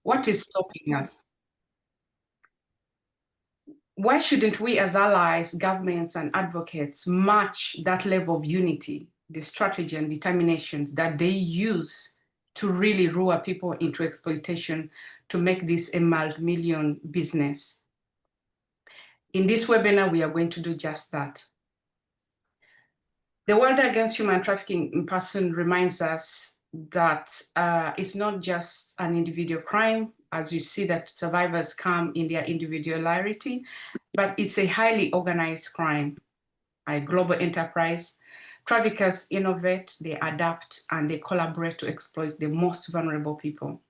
What is stopping us? Why shouldn't we as allies, governments, and advocates match that level of unity, the strategy and determination that they use to really lure people into exploitation to make this a multi-million business? In this webinar, we are going to do just that. The World Against Human Trafficking in Person reminds us that it's not just an individual crime, as you see that survivors come in their individuality, but it's a highly organized crime, a global enterprise. Traffickers innovate, they adapt, and they collaborate to exploit the most vulnerable people.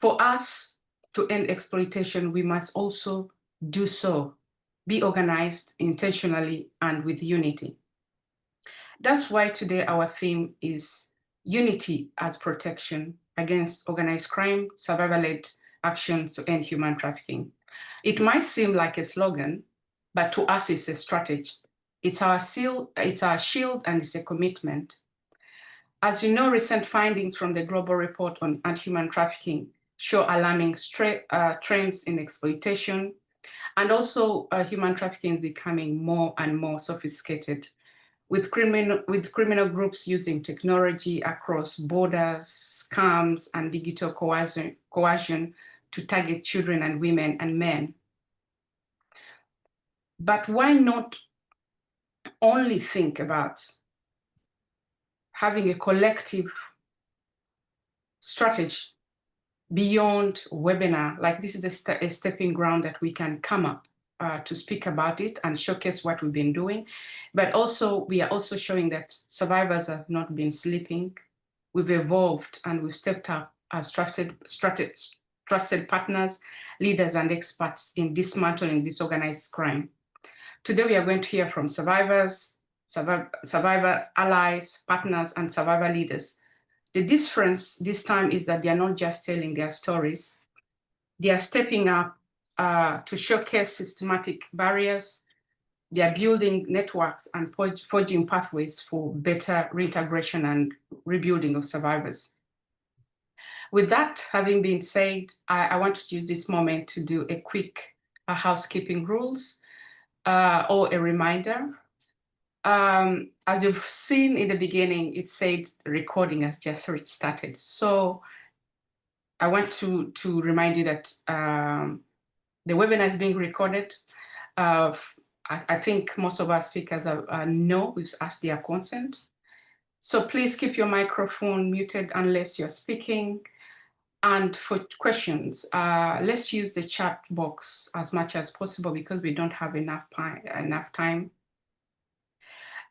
For us to end exploitation, we must also do so, be organized intentionally and with unity. That's why today our theme is unity as protection against organized crime, survival-led actions to end human trafficking. It might seem like a slogan, but to us it's a strategy. It's our shield, and it's a commitment. As you know, recent findings from the Global Report on Anti-Human Trafficking show alarming trends in exploitation, and also human trafficking is becoming more and more sophisticated, with criminal groups using technology across borders, scams, and digital coercion to target children and women and men. But why not only think about having a collective strategy beyond webinar? Like, this is a stepping ground that we can come up to speak about it and showcase what we've been doing. But also, we are also showing that survivors have not been sleeping. We've evolved and we've stepped up as trusted partners, leaders, and experts in dismantling this organized crime. Today, we are going to hear from survivors, survivor allies, partners, and survivor leaders. The difference this time is that they are not just telling their stories. They are stepping up to showcase systematic barriers. They are building networks and forging pathways for better reintegration and rebuilding of survivors. With that having been said, I want to use this moment to do a quick housekeeping rules or a reminder. As you've seen in the beginning, it said recording has just started. So I want to remind you that the webinar is being recorded. I think most of our speakers know we've asked their consent. So please keep your microphone muted unless you're speaking. And for questions, let's use the chat box as much as possible because we don't have enough time.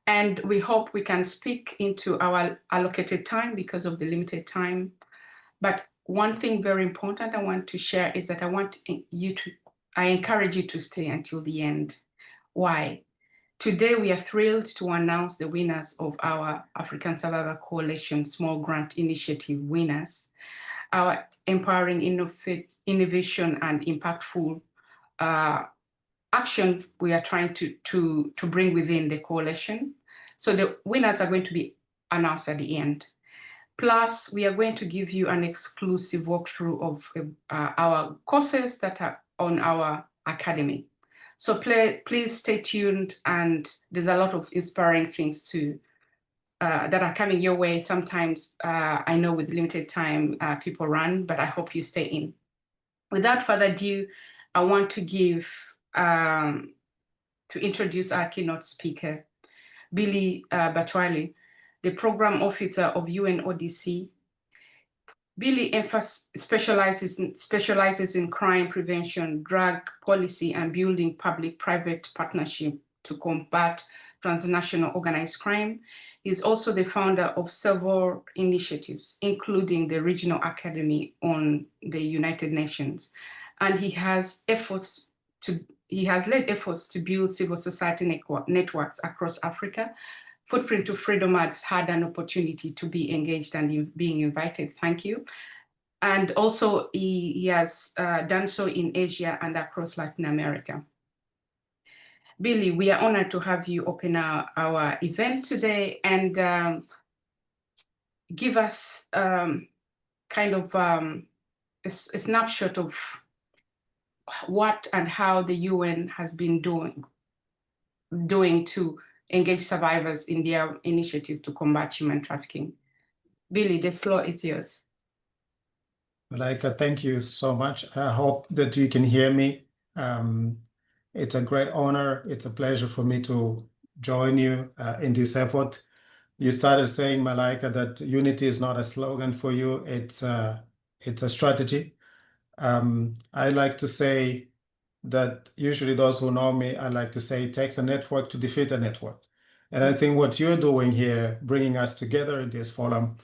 And we hope we can speak into our allocated time because of the limited time. But one thing very important I want to share is that I encourage you to stay until the end. Why? Today, we are thrilled to announce the winners of our African Survivor Coalition Small Grant Initiative winners, our empowering innovation and impactful action we are trying to bring within the coalition. So the winners are going to be announced at the end. Plus, we are going to give you an exclusive walkthrough of our courses that are on our academy. So please stay tuned, and there's a lot of inspiring things that are coming your way. Sometimes I know with limited time people run, but I hope you stay in. Without further ado, I want to introduce our keynote speaker, Billy Batwali, the Program Officer of UNODC. Billy specializes in crime prevention, drug policy, and building public-private partnership to combat transnational organized crime. He's also the founder of several initiatives, including the Regional Academy on the United Nations. And he has led efforts to build civil society networks across Africa. Footprint to Freedom has had an opportunity to be engaged and being invited. Thank you. And also he has done so in Asia and across Latin America. Billy, we are honored to have you open our event today and give us kind of a a snapshot of what and how the UN has been doing to engage survivors in their initiative to combat human trafficking. Billy, the floor is yours. Malaika, thank you so much. I hope that you can hear me. It's a great honor. It's a pleasure for me to join you in this effort. You started saying, Malaika, that unity is not a slogan for you. It's a strategy. I like to say that usually those who know me, I like to say it takes a network to defeat a network. And I think what you're doing here, bringing us together in this forum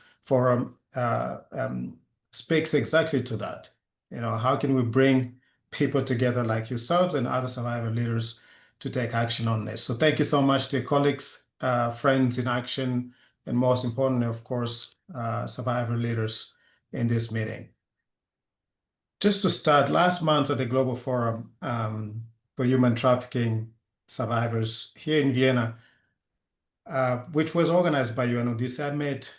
speaks exactly to that. You know, how can we bring people together like yourselves and other survivor leaders to take action on this? So thank you so much to colleagues, friends in action, and most importantly, of course, survivor leaders in this meeting. Just to start, last month at the Global Forum for Human Trafficking Survivors here in Vienna, which was organized by UNODC, I met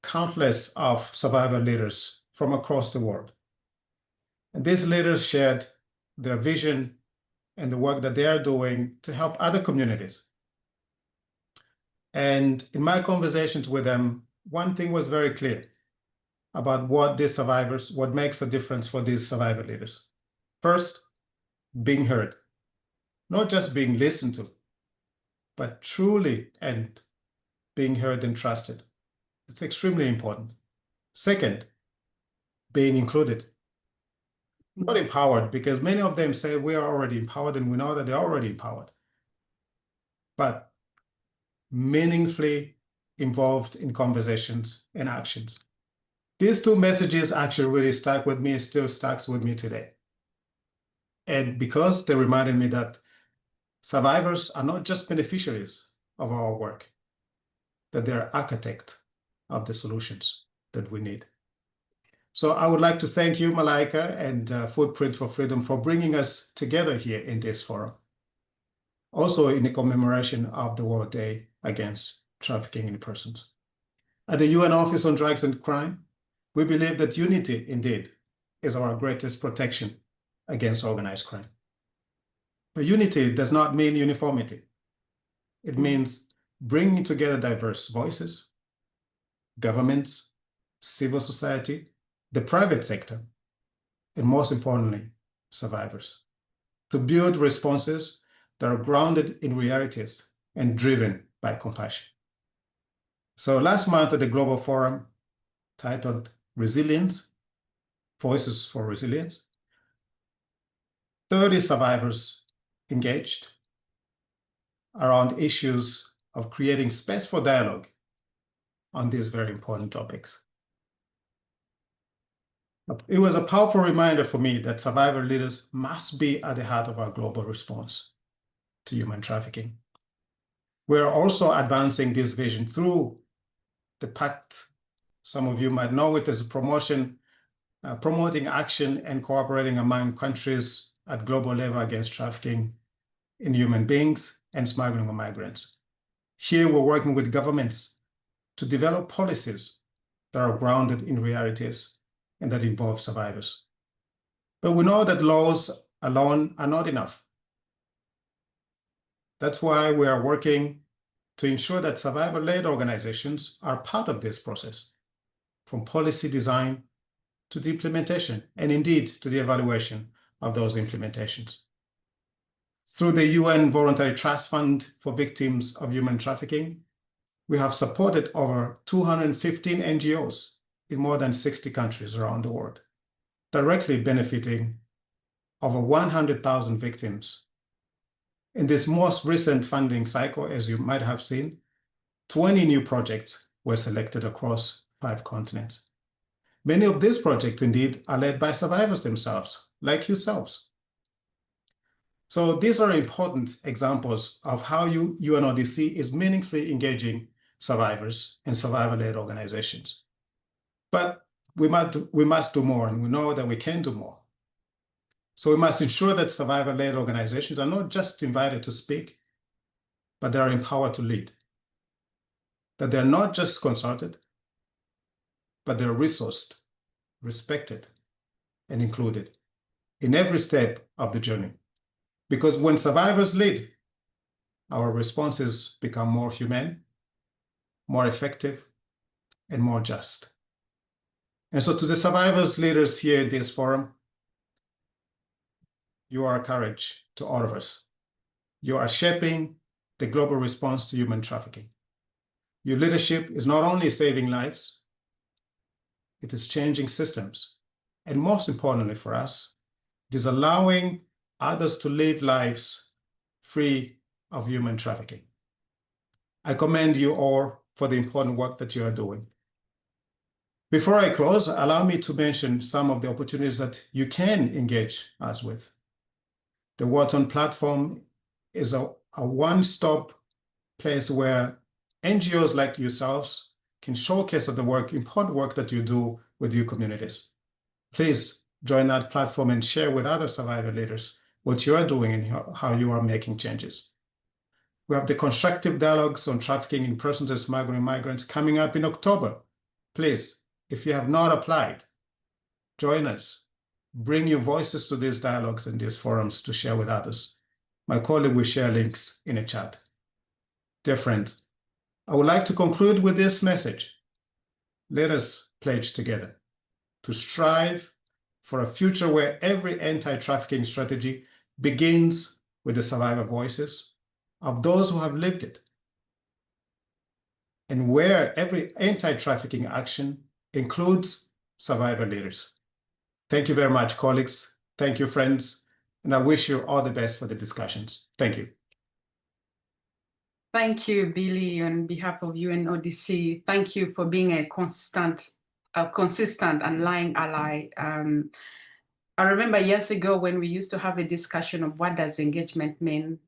countless of survivor leaders from across the world. And these leaders shared their vision and the work that they are doing to help other communities. And in my conversations with them, one thing was very clear about what makes a difference for these survivor leaders. First, being heard, not just being listened to, but truly and being heard and trusted. It's extremely important. Second, being included, not empowered, because many of them say we are already empowered and we know that they're already empowered, but meaningfully involved in conversations and actions. These two messages actually really stuck with me, still stuck with me today. And because they reminded me that survivors are not just beneficiaries of our work, that they're architects of the solutions that we need. So I would like to thank you, Malaika, and Footprint for Freedom for bringing us together here in this forum. Also in the commemoration of the World Day Against Trafficking in Persons. At the UN Office on Drugs and Crime, we believe that unity, indeed, is our greatest protection against organized crime. But unity does not mean uniformity. It means bringing together diverse voices, governments, civil society, the private sector, and most importantly, survivors, to build responses that are grounded in realities and driven by compassion. So last month at the Global Forum, titled Resilience, Voices for Resilience, 30 survivors engaged around issues of creating space for dialogue on these very important topics. It was a powerful reminder for me that survivor leaders must be at the heart of our global response to human trafficking. We're also advancing this vision through the pact. Some of you might know it as a promoting action and cooperating among countries at global level against trafficking in human beings and smuggling of migrants. Here, we're working with governments to develop policies that are grounded in realities and that involve survivors. But we know that laws alone are not enough. That's why we are working to ensure that survivor-led organizations are part of this process, from policy design to the implementation, and indeed to the evaluation of those implementations. Through the UN Voluntary Trust Fund for Victims of Human Trafficking, we have supported over 215 NGOs in more than 60 countries around the world, directly benefiting over 100,000 victims. In this most recent funding cycle, as you might have seen, 20 new projects were selected across 5 continents. Many of these projects, indeed, are led by survivors themselves, like yourselves. So these are important examples of how UNODC is meaningfully engaging survivors and survivor-led organizations. But we must do more, and we know that we can do more. So we must ensure that survivor-led organizations are not just invited to speak, but they are empowered to lead. That they're not just consulted, but they're resourced, respected, and included in every step of the journey. Because when survivors lead, our responses become more humane, more effective, and more just. And so to the survivors leaders here in this forum, you are courage to all of us. You are shaping the global response to human trafficking. Your leadership is not only saving lives, it is changing systems. And most importantly for us, it is allowing others to live lives free of human trafficking. I commend you all for the important work that you are doing. Before I close, allow me to mention some of the opportunities that you can engage us with. The Wharton platform is a one-stop place where NGOs like yourselves can showcase the important work that you do with your communities. Please join that platform and share with other survivor leaders what you are doing and how you are making changes. We have the constructive dialogues on trafficking in persons and smuggling migrants coming up in October. Please, if you have not applied, join us. Bring your voices to these dialogues and these forums to share with others. My colleague will share links in a chat. Dear friends, I would like to conclude with this message. Let us pledge together to strive for a future where every anti-trafficking strategy begins with the survivor voices of those who have lived it, and where every anti-trafficking action includes survivor leaders. Thank you very much, colleagues. Thank you, friends. And I wish you all the best for the discussions. Thank you. Thank you, Billy, on behalf of UNODC. Thank you for being a consistent and lying ally. I remember years ago when we used to have a discussion of what does engagement mean,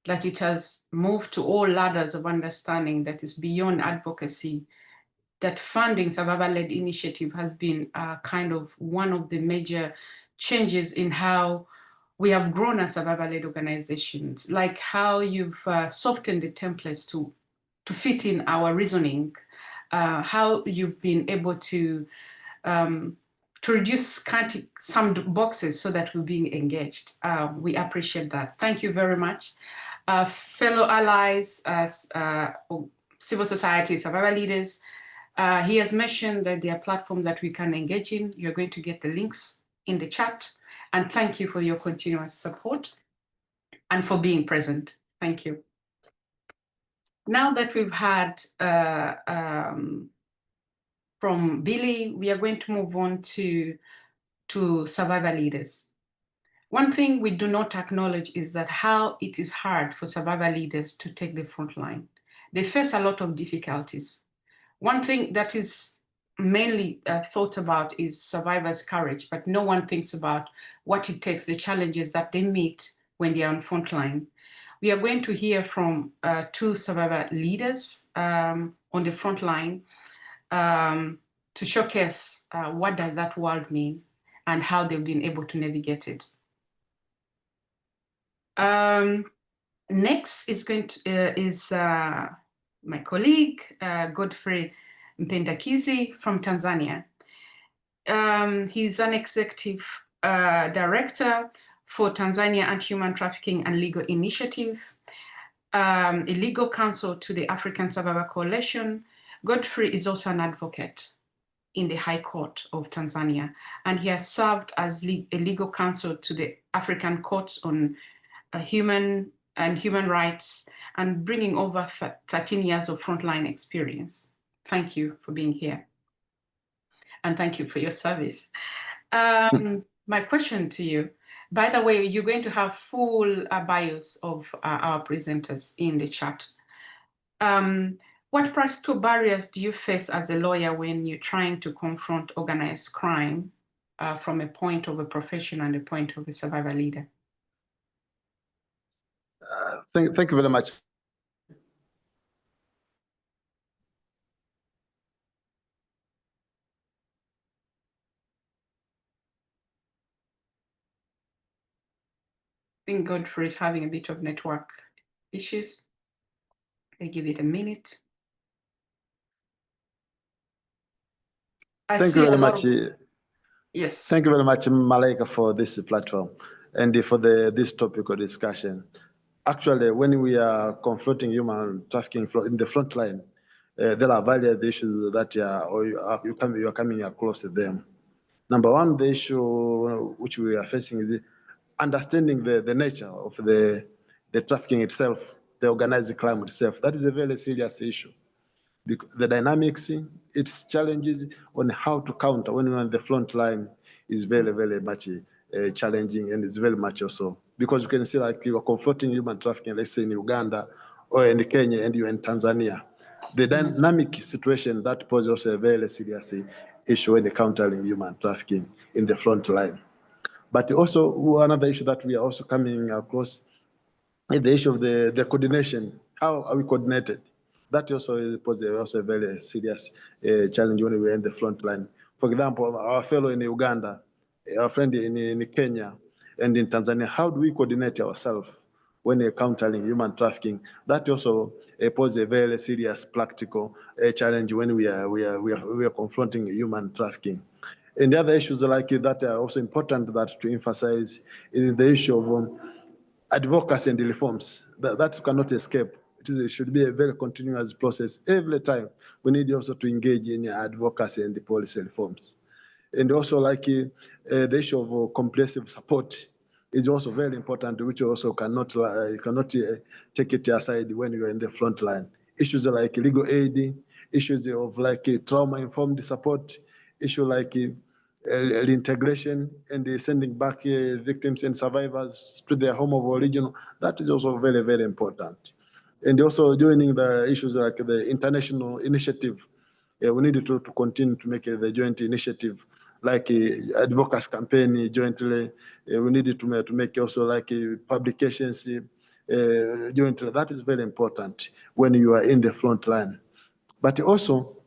that it has moved to all ladders of understanding that is beyond advocacy, that funding survivor-led initiative has been kind of one of the major changes in how we have grown as survivor-led organizations, like how you've softened the templates to fit in our reasoning, how you've been able to reduce some boxes so that we're being engaged. We appreciate that. Thank you very much. Fellow allies, civil society, survivor leaders, he has mentioned that there are platforms that we can engage in. You're going to get the links in the chat. And thank you for your continuous support and for being present. Thank you. Now that we've had from Billy, we are going to move on to survivor leaders. One thing we do not acknowledge is that how it is hard for survivor leaders to take the front line. They face a lot of difficulties. One thing that is mainly thought about is survivors' courage, but no one thinks about what it takes, the challenges that they meet when they are on front line. We are going to hear from two survivor leaders on the front line to showcase what does that world mean and how they've been able to navigate it. Next is going to my colleague, Godfrey Mpendakizi from Tanzania. He's an executive director for Tanzania Anti-Human Trafficking and Legal Initiative, a legal counsel to the African Survivor Coalition. Godfrey is also an advocate in the High Court of Tanzania, and he has served as a legal counsel to the African courts on human rights, and bringing over 13 years of frontline experience. Thank you for being here. And thank you for your service. My question to you, by the way, you're going to have full bios of our presenters in the chat. What practical barriers do you face as a lawyer when you're trying to confront organized crime from a point of a professional and a point of a survivor leader? Thank you very much. I think Godfrey is having a bit of network issues. I give it a minute. Thank you very much. Yes. Thank you very much, Malaika, for this platform and for this topic of discussion. Actually, when we are confronting human trafficking in the front line, there are various issues that you are coming across them. Number one, the issue which we are facing is understanding the nature of the trafficking itself, the organized crime itself. That is a very serious issue. The dynamics, its challenges on how to counter when you're on the front line is very, very much challenging, and it's very much also because you can see like you are confronting human trafficking, let's say in Uganda or in Kenya, and you're in Tanzania. The dynamic situation that poses also a very serious issue in countering human trafficking in the front line. But also another issue that we are also coming across is the issue of the coordination. How are we coordinated? That also poses also a very serious challenge when we're in the front line. For example, our fellow in Uganda, our friend in Kenya, and in Tanzania, how do we coordinate ourselves when countering human trafficking? That also poses a very serious practical challenge when we are confronting human trafficking. And the other issues like that are also important that to emphasize is the issue of advocacy and reforms. That cannot escape. It should be a very continuous process. Every time we need also to engage in advocacy and the policy reforms. And also like the issue of comprehensive support is also very important, which also cannot you cannot take it aside when you are in the front line. Issues like legal aid, issues of like trauma-informed support, issue like reintegration and sending back victims and survivors to their home of origin. That is also very, very important. And also joining the issues like the international initiative. We need to continue to make the joint initiative like advocacy campaign jointly. We need to make also like publications jointly. That is very important when you are in the front line. But also,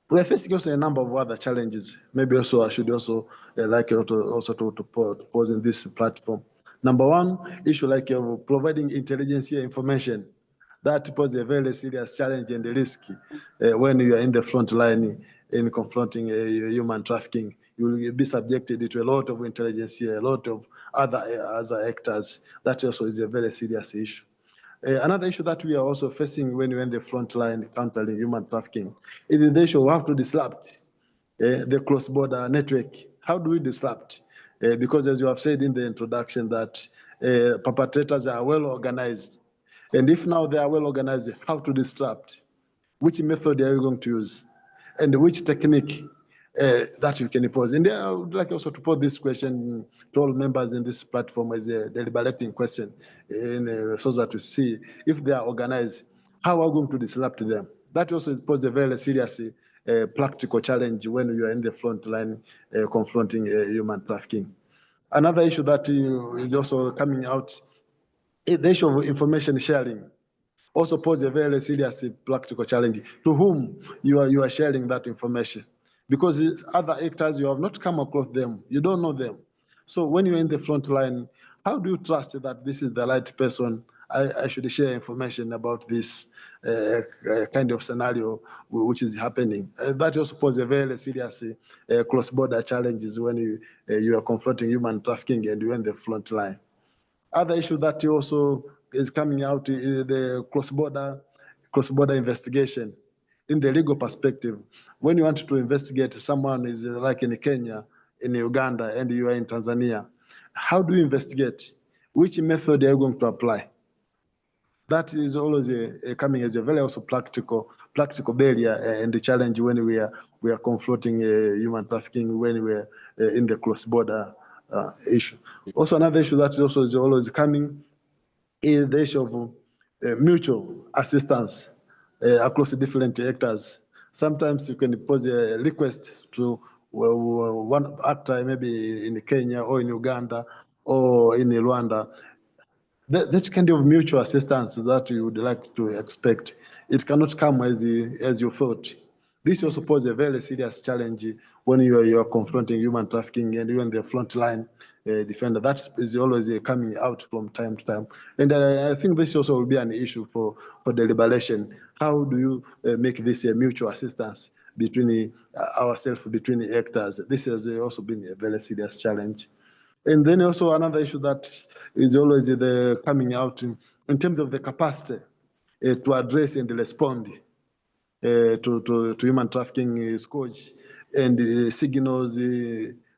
we are facing also a number of other challenges. Maybe also I should also like to pose in this platform. Number one issue like providing intelligence information. That poses a very serious challenge and risk when you are in the front line in confronting human trafficking. You will be subjected to a lot of intelligence, a lot of other actors. That also is a very serious issue. Another issue that we are also facing when we're in the front line countering human trafficking is the issue of how to disrupt the cross-border network. How do we disrupt? Because as you have said in the introduction that perpetrators are well organized. And if now they are well organized, how to disrupt? Which method are you going to use? And which technique that you can impose? And I would like also to pose this question to all members in this platform as a deliberating question so that we see if they are organized, how are we going to disrupt them? That also poses a very serious practical challenge when you are in the front line confronting human trafficking. Another issue that is also coming out is the issue of information sharing. Also pose a very serious practical challenge to whom you are sharing that information, because other actors, you have not come across them, you don't know them. So when you're in the front line, how do you trust that this is the right person? I should share information about this kind of scenario which is happening. That also poses a very serious cross-border challenges when you are confronting human trafficking and you're in the front line. Other issue that also is coming out is the cross-border investigation in the legal perspective. When you want to investigate someone is like in Kenya, in Uganda, and you are in Tanzania, how do you investigate? Which method are you going to apply? That is always coming as a very also practical barrier and the challenge when we are confronting human trafficking when we are in the cross-border issue. Also, another issue that is always coming is the issue of mutual assistance across different actors. Sometimes you can pose a request to one actor, maybe in Kenya or in Uganda or in Rwanda. That kind of mutual assistance that you would like to expect, it cannot come as you thought. This also poses a very serious challenge when you are confronting human trafficking and you're in the front line defender. That is always coming out from time to time. And I think this also will be an issue for deliberation. How do you make this a mutual assistance between ourselves, between actors. This has also been a very serious challenge. And then also another issue that is always the coming out in terms of the capacity to address and respond to human trafficking scourge and signals,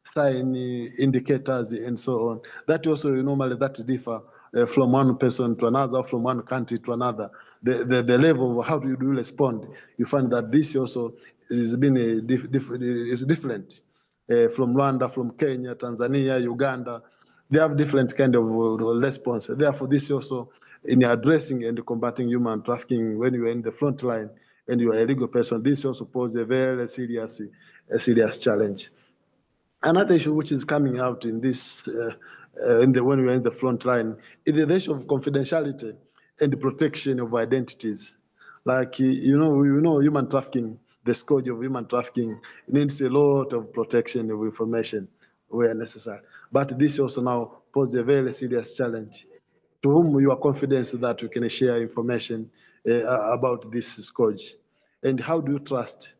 sign indicators, and so on. That also normally that differ from one person to another, from one country to another. The level of how do you respond, you find that this also is been is different from Rwanda, from Kenya, Tanzania, Uganda. They have different kind of response. Therefore, this also in addressing and combating human trafficking when you are in the front line and you are a legal person, this also poses a very serious challenge. Another issue which is coming out in this, when we are in the front line, is the issue of confidentiality and the protection of identities. Like, you know, human trafficking, the scourge of human trafficking needs a lot of protection of information where necessary. But this also now poses a very serious challenge. To whom you are confident that you can share information about this scourge? And how do you trust?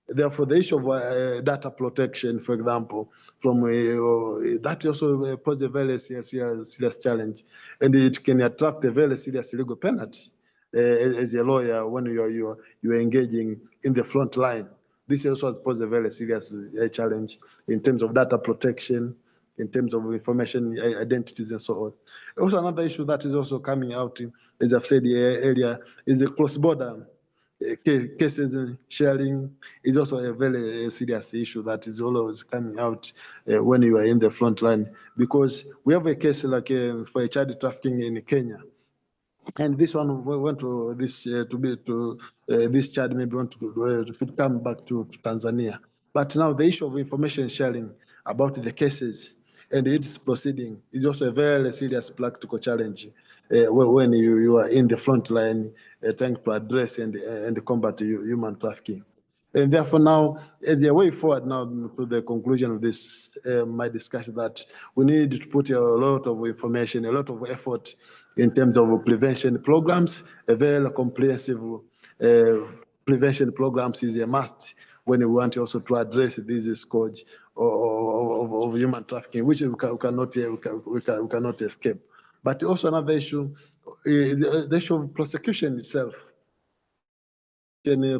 Therefore, the issue of data protection, for example, from that also poses a very serious challenge, and it can attract a very serious legal penalty as a lawyer when you are engaging in the front line. This also has posed a very serious challenge in terms of data protection, in terms of information identities and so on. Also, another issue that is also coming out, as I've said earlier, is the cross-border cases sharing is also a very serious issue that is always coming out when you are in the front line, because we have a case like for a child trafficking in Kenya, and this one went to this this child maybe want to come back to Tanzania, but now the issue of information sharing about the cases and its proceeding is also a very serious practical challenge when you are in the front line trying to address and combat human trafficking. And therefore now, the way forward now to the conclusion of this, my discussion, that we need to put a lot of information, a lot of effort in terms of prevention programs. A very comprehensive prevention programs is a must when we want also to address this scourge of human trafficking, which we cannot escape. But also another issue, the issue of prosecution itself.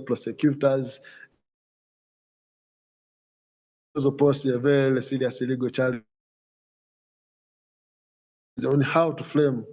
Prosecutors also pose a very serious legal challenge on how to frame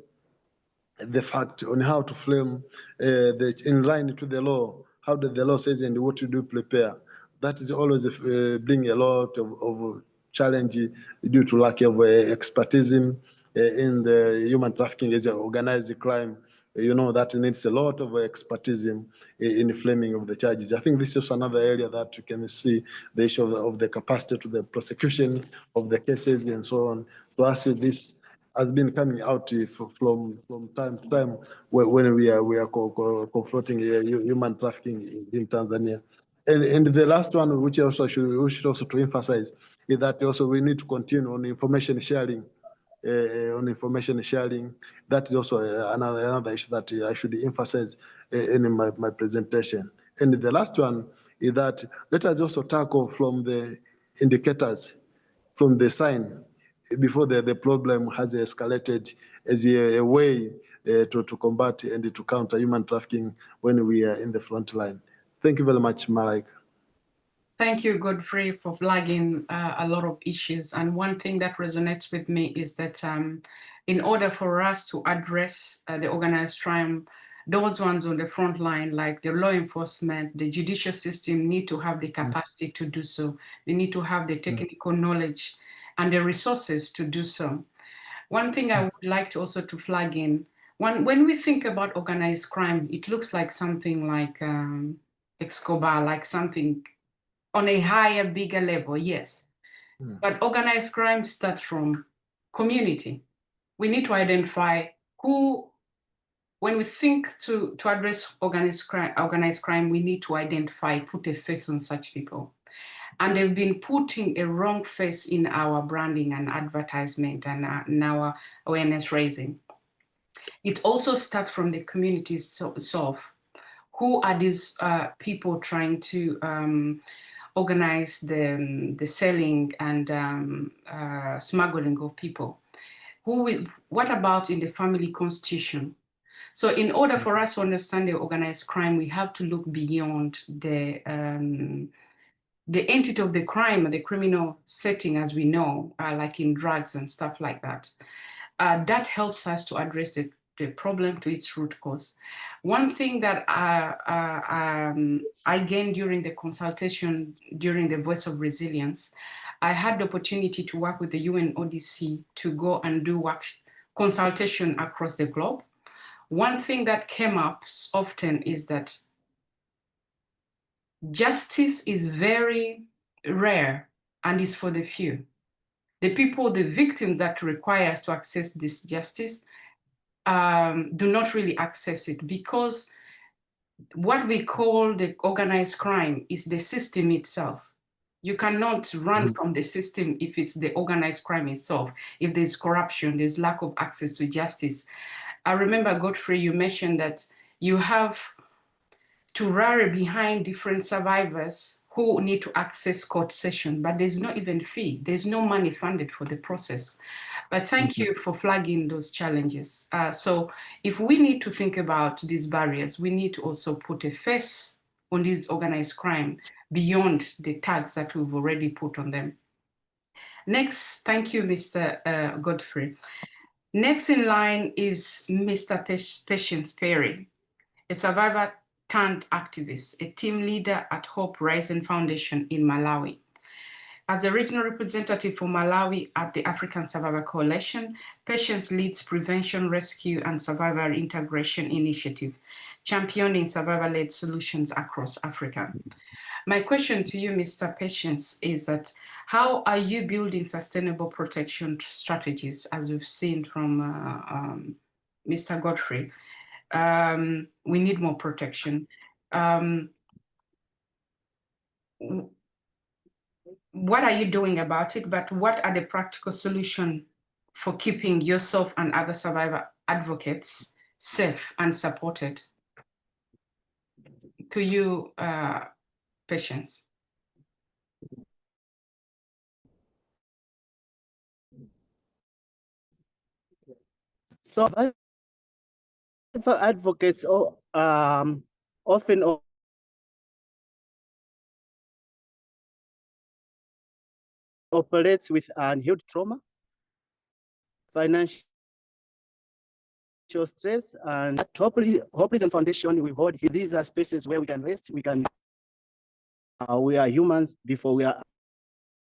the fact, on how to frame in line to the law, how the law says and what to do prepare. That is always bring a lot of challenge due to lack of expertise in the human trafficking as an organized crime. You know, that needs a lot of expertise in the framing of the charges. I think this is another area that you can see the issue of the capacity to the prosecution of the cases and so on. To us, this has been coming out from time to time when we are confronting human trafficking in Tanzania. And the last one, which also we should also to emphasize, is that also we need to continue on information sharing. That is also another issue that I should emphasize in my presentation. And the last one is that let us also tackle from the indicators, from the sign, before the problem has escalated, as a way to combat and to counter human trafficking when we are in the front line. Thank you very much, Malika. Thank you, Godfrey, for flagging a lot of issues. And one thing that resonates with me is that in order for us to address the organized crime, those ones on the front line, like the law enforcement, the judicial system, need to have the capacity to do so. They need to have the technical knowledge and the resources to do so. One thing I would like to also to flag in, when we think about organized crime, it looks like something like Escobar, like something on a higher, bigger level, yes. But organized crime starts from community. We need to identify who, when we think to address organized crime, we need to identify, put a face on such people. And they've been putting a wrong face in our branding and advertisement and in our awareness raising. It also starts from the communities itself. who are these people trying to organize the selling and smuggling of people? What about in the family constitution? So in order for us to understand the organized crime, we have to look beyond the entity of the crime or the criminal setting, as we know, like in drugs and stuff like that. That helps us to address the problem to its root cause. One thing that I gained during the consultation, during the Voice of Resilience, I had the opportunity to work with the UNODC to go and do consultation across the globe. One thing that came up often is that justice is very rare and is for the few. The people, the victims that require us to access this justice do not really access it, because what we call the organized crime is the system itself. You cannot run from the system if it's the organized crime itself. If there's corruption, there's lack of access to justice. I remember, Godfrey, you mentioned that you have to rally behind different survivors who need to access court session, but there's not even fee. There's no money funded for the process. But thank you for flagging those challenges. So if we need to think about these barriers, we need to also put a face on this organized crime beyond the tags that we've already put on them. Next, thank you, Mr. Godfrey. Next in line is Mr. Patience Perry, a survivor turned activist, a team leader at Hope Rising Foundation in Malawi. As a regional representative for Malawi at the African Survivor Coalition, Patience leads Prevention, Rescue and Survivor Integration Initiative, championing survivor-led solutions across Africa. My question to you, Mr. Patience, is that how are you building sustainable protection strategies, as we've seen from Mr. Godfrey? We need more protection. What are you doing about it? But what are the practical solutions for keeping yourself and other survivor advocates safe and supported? To you, Patience. So advocates often operates with unhealed trauma, financial stress, and at Hope Rising Foundation, we hold these are spaces where we can rest, we are humans before we are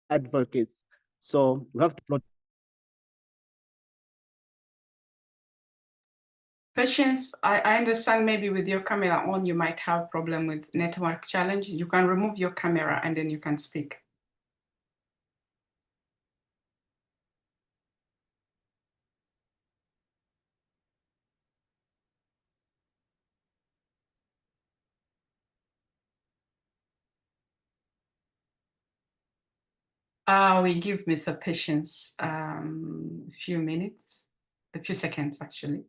advocates. So we have to protect. Patience, I understand maybe with your camera on, you might have problem with network challenge. You can remove your camera and then you can speak. We give Mr. Patience a few minutes, a few seconds actually.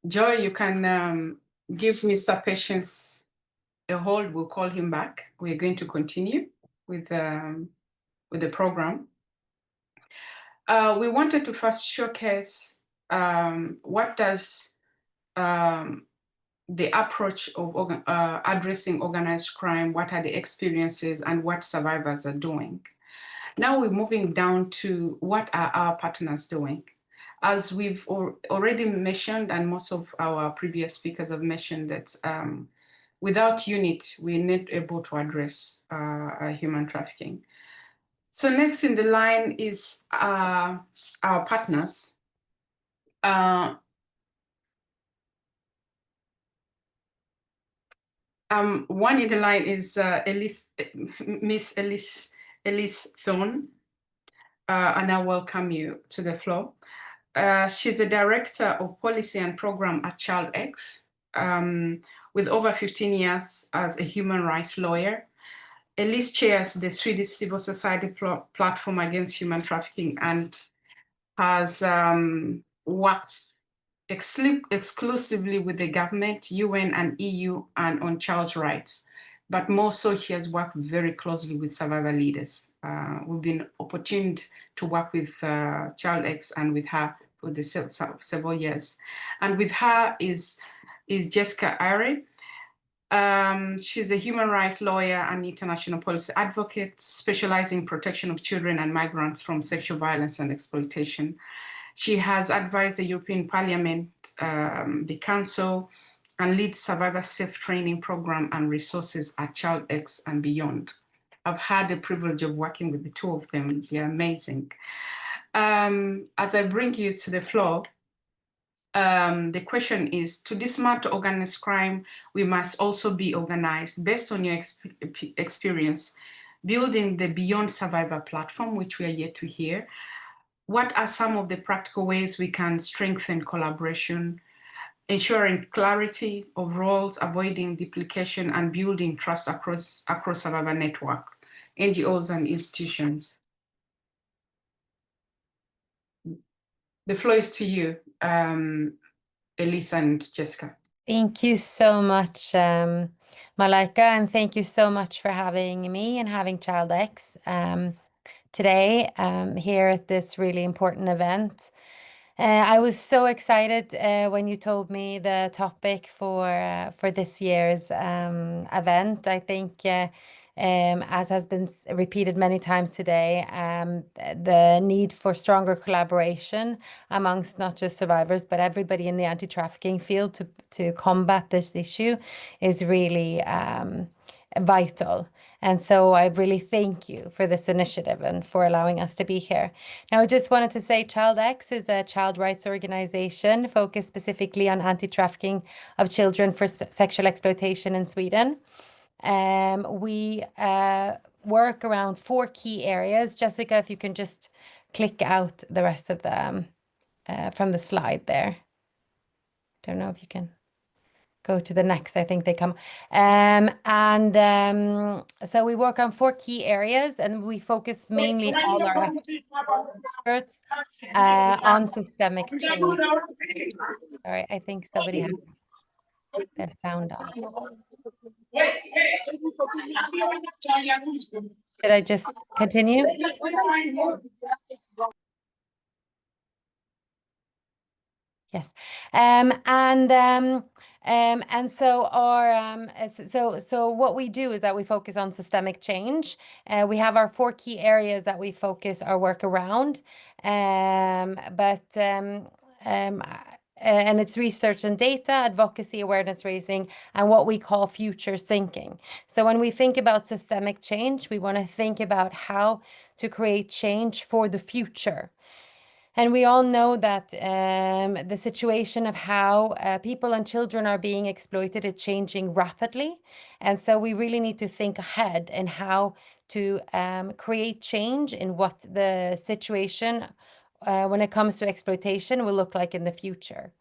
Joy, you can give Mr. Patience a hold. We'll call him back. We're going to continue with the program. We wanted to first showcase what does the approach of addressing organized crime, what are the experiences and what survivors are doing. Now we're moving down to what are our partners doing. As we've already mentioned, and most of our previous speakers have mentioned, that without UNIT, we're not able to address human trafficking. So next in the line is our partners. One in the line is Miss Elise Thorne, and I welcome you to the floor. She's a director of policy and program at ChildX, with over 15 years as a human rights lawyer. Elise chairs the Swedish Civil Society Platform Against Human Trafficking and has worked exclusively with the government, UN and EU, and on child's rights. But more so, she has worked very closely with survivor leaders. We've been opportuned to work with Child X and with her for the several years. And with her is Jessica Eyre. She's a human rights lawyer and international policy advocate, specializing in protection of children and migrants from sexual violence and exploitation. She has advised the European Parliament, the Council, and leads Survivor Safe training program and resources at Child X and beyond. I've had the privilege of working with the two of them. They're amazing. As I bring you to the floor, the question is, to dismantle organized crime, we must also be organized. Based on your experience, building the Beyond Survivor platform, which we are yet to hear, what are some of the practical ways we can strengthen collaboration, ensuring clarity of roles, avoiding duplication, and building trust across Survivor network, NGOs and institutions? The floor is to you, Elise and Jessica. Thank you so much, Malaika, and thank you so much for having me and having Child X today here at this really important event. I was so excited when you told me the topic for this year's event. I think, as has been repeated many times today, the need for stronger collaboration amongst not just survivors, but everybody in the anti-trafficking field to combat this issue is really vital. And so I really thank you for this initiative and for allowing us to be here. Now, I just wanted to say Child X is a child rights organization focused specifically on anti-trafficking of children for sexual exploitation in Sweden. We work around 4 key areas. Jessica, if you can just click out the rest of them from the slide there. Don't know if you can go to the next. I think they come. So we work on 4 key areas, and we focus mainly all our efforts on systemic change. Sorry, I think somebody has their sound on. Should I just continue? Yes. And so our so what we do is that we focus on systemic change. We have our 4 key areas that we focus our work around. And it's research and data, advocacy, awareness raising, and what we call future thinking. So when we think about systemic change, we want to think about how to create change for the future. And we all know that the situation of how people and children are being exploited is changing rapidly. And so we really need to think ahead in how to create change in what the situation when it comes to exploitation will look like in the future.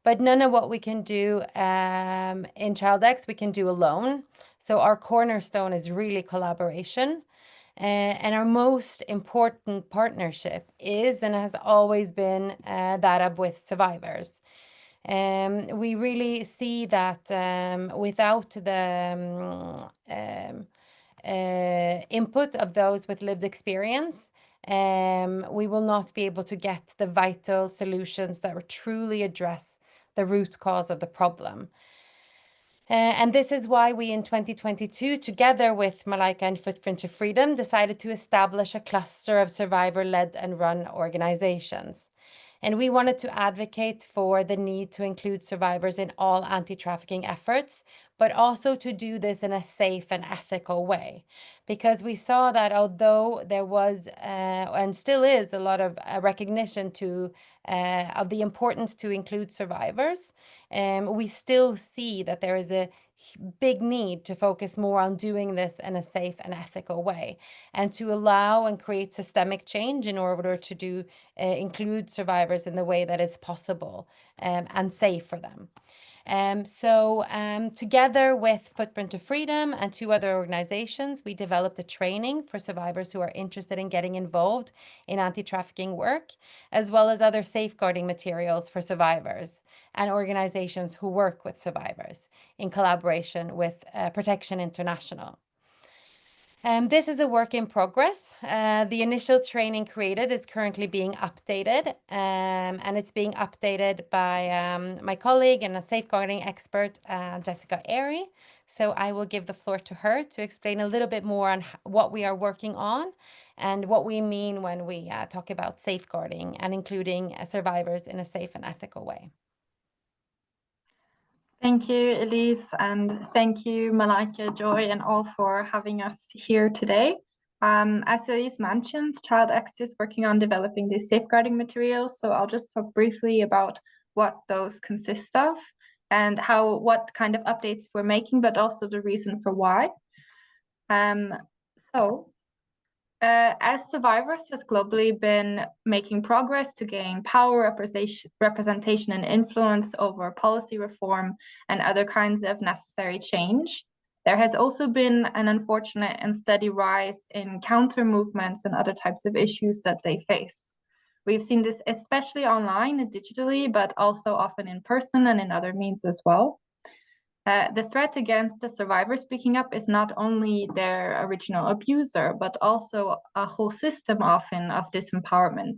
But none of what we can do in Child X, we can do alone. So our cornerstone is really collaboration. And our most important partnership is and has always been that of with survivors. We really see that without the input of those with lived experience, we will not be able to get the vital solutions that will truly address the root cause of the problem. And this is why we in 2022, together with Malaika and Footprint to Freedom, decided to establish a cluster of survivor-led and run organizations. And we wanted to advocate for the need to include survivors in all anti-trafficking efforts, but also to do this in a safe and ethical way. Because we saw that although there was and still is a lot of recognition of the importance to include survivors, we still see that there is a big need to focus more on doing this in a safe and ethical way, and to allow and create systemic change in order to include survivors in the way that is possible and safe for them. Together Together with Footprint to Freedom and 2 other organizations, we developed a training for survivors who are interested in getting involved in anti-trafficking work, as well as other safeguarding materials for survivors and organizations who work with survivors in collaboration with Protection International. This is a work in progress. The initial training created is currently being updated, and it's being updated by my colleague and a safeguarding expert, Jessica Airy. So I will give the floor to her to explain a little bit more on what we are working on and what we mean when we talk about safeguarding and including survivors in a safe and ethical way. Thank you, Elise, and thank you, Malaika, Joy, and all for having us here today. As Elise mentioned, ChildX is working on developing these safeguarding materials, so I'll just talk briefly about what those consist of and what kind of updates we're making, but also the reason for why. As survivors has globally been making progress to gain power, representation, and influence over policy reform and other kinds of necessary change, there has also been an unfortunate and steady rise in counter movements and other types of issues that they face. We've seen this especially online and digitally, but also often in person and in other means as well. The threat against the survivor speaking up is not only their original abuser, but also a whole system often of disempowerment.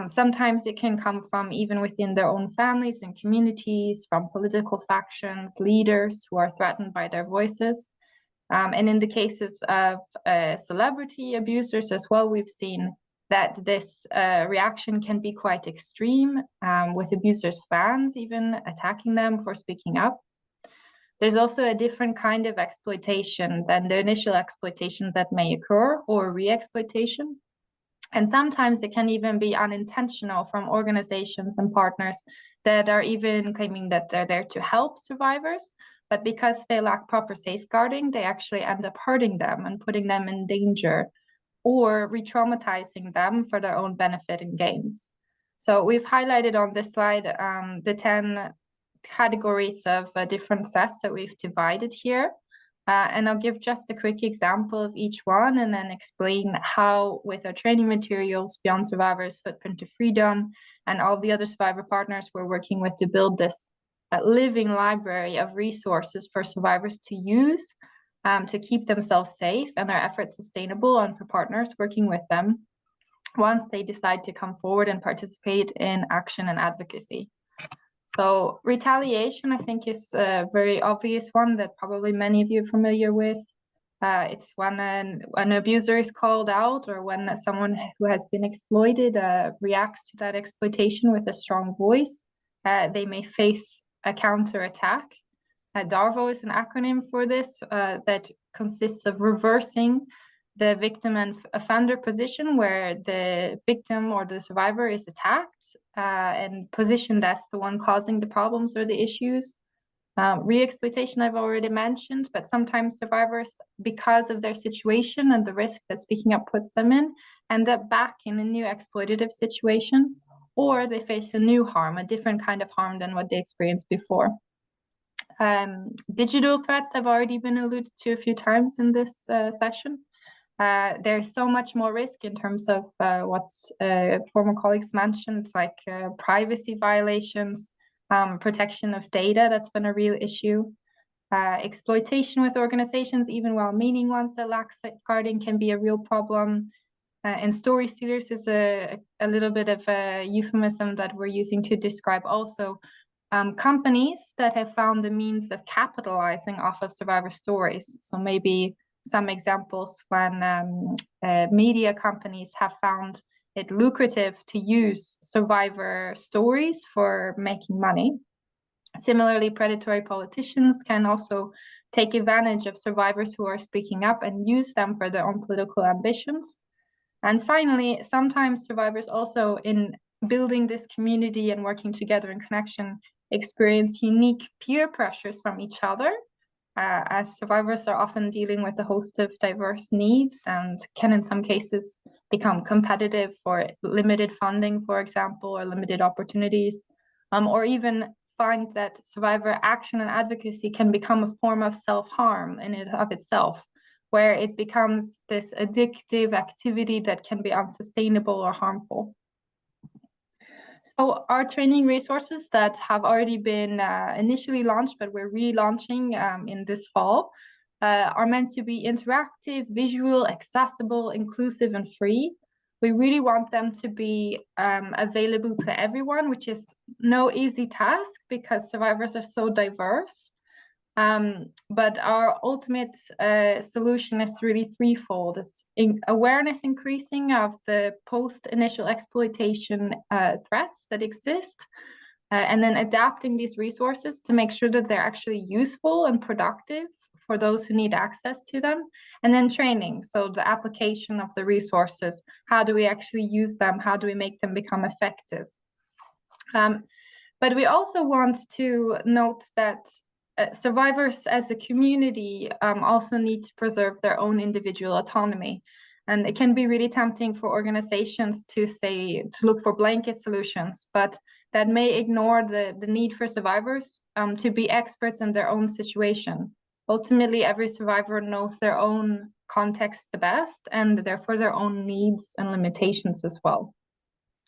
Sometimes it can come from even within their own families and communities, from political factions, leaders who are threatened by their voices. And in the cases of celebrity abusers as well, we've seen that this reaction can be quite extreme, with abusers' fans even attacking them for speaking up. There's also a different kind of exploitation than the initial exploitation that may occur, or re-exploitation. And sometimes it can even be unintentional from organizations and partners that are even claiming that they're there to help survivors, but because they lack proper safeguarding, they actually end up hurting them and putting them in danger, or re-traumatizing them for their own benefit and gains. So we've highlighted on this slide the 10 categories of different sets that we've divided here. And I'll give just a quick example of each one and then explain how, with our training materials, Beyond Survivors, Footprint to Freedom, and all the other survivor partners we're working with to build this living library of resources for survivors to use to keep themselves safe and their efforts sustainable, and for partners working with them once they decide to come forward and participate in action and advocacy. So retaliation, I think, is a very obvious one that probably many of you are familiar with. It's when an abuser is called out, or when someone who has been exploited reacts to that exploitation with a strong voice, they may face a counterattack. DARVO is an acronym for this that consists of reversing the victim and offender position, where the victim or the survivor is attacked and positioned as the one causing the problems or the issues. Re-exploitation I've already mentioned, but sometimes survivors, because of their situation and the risk that speaking up puts them in, end up back in a new exploitative situation, or they face a new harm, a different kind of harm than what they experienced before. Digital threats have already been alluded to a few times in this session. There's so much more risk in terms of what former colleagues mentioned, like privacy violations, protection of data, that's been a real issue. Exploitation with organizations, even well-meaning ones that lack safeguarding, can be a real problem. And story stealers is a little bit of a euphemism that we're using to describe also companies that have found a means of capitalizing off of survivor stories. So maybe some examples when media companies have found it lucrative to use survivor stories for making money. Similarly, predatory politicians can also take advantage of survivors who are speaking up and use them for their own political ambitions. And finally, sometimes survivors also, in building this community and working together in connection, experience unique peer pressures from each other, as survivors are often dealing with a host of diverse needs and can in some cases become competitive for limited funding, for example, or limited opportunities, or even find that survivor action and advocacy can become a form of self-harm in and of itself, where it becomes this addictive activity that can be unsustainable or harmful. So our training resources that have already been initially launched, but we're relaunching in this fall, are meant to be interactive, visual, accessible, inclusive, and free. We really want them to be available to everyone, which is no easy task because survivors are so diverse. But our ultimate solution is really threefold. It's awareness increasing of the post-initial exploitation threats that exist, and then adapting these resources to make sure that they're actually useful and productive for those who need access to them, and then training. So the application of the resources, how do we actually use them? How do we make them become effective? But we also want to note that survivors as a community also need to preserve their own individual autonomy. And it can be really tempting for organizations to look for blanket solutions, but that may ignore the need for survivors to be experts in their own situation. Ultimately, every survivor knows their own context the best, and therefore their own needs and limitations as well.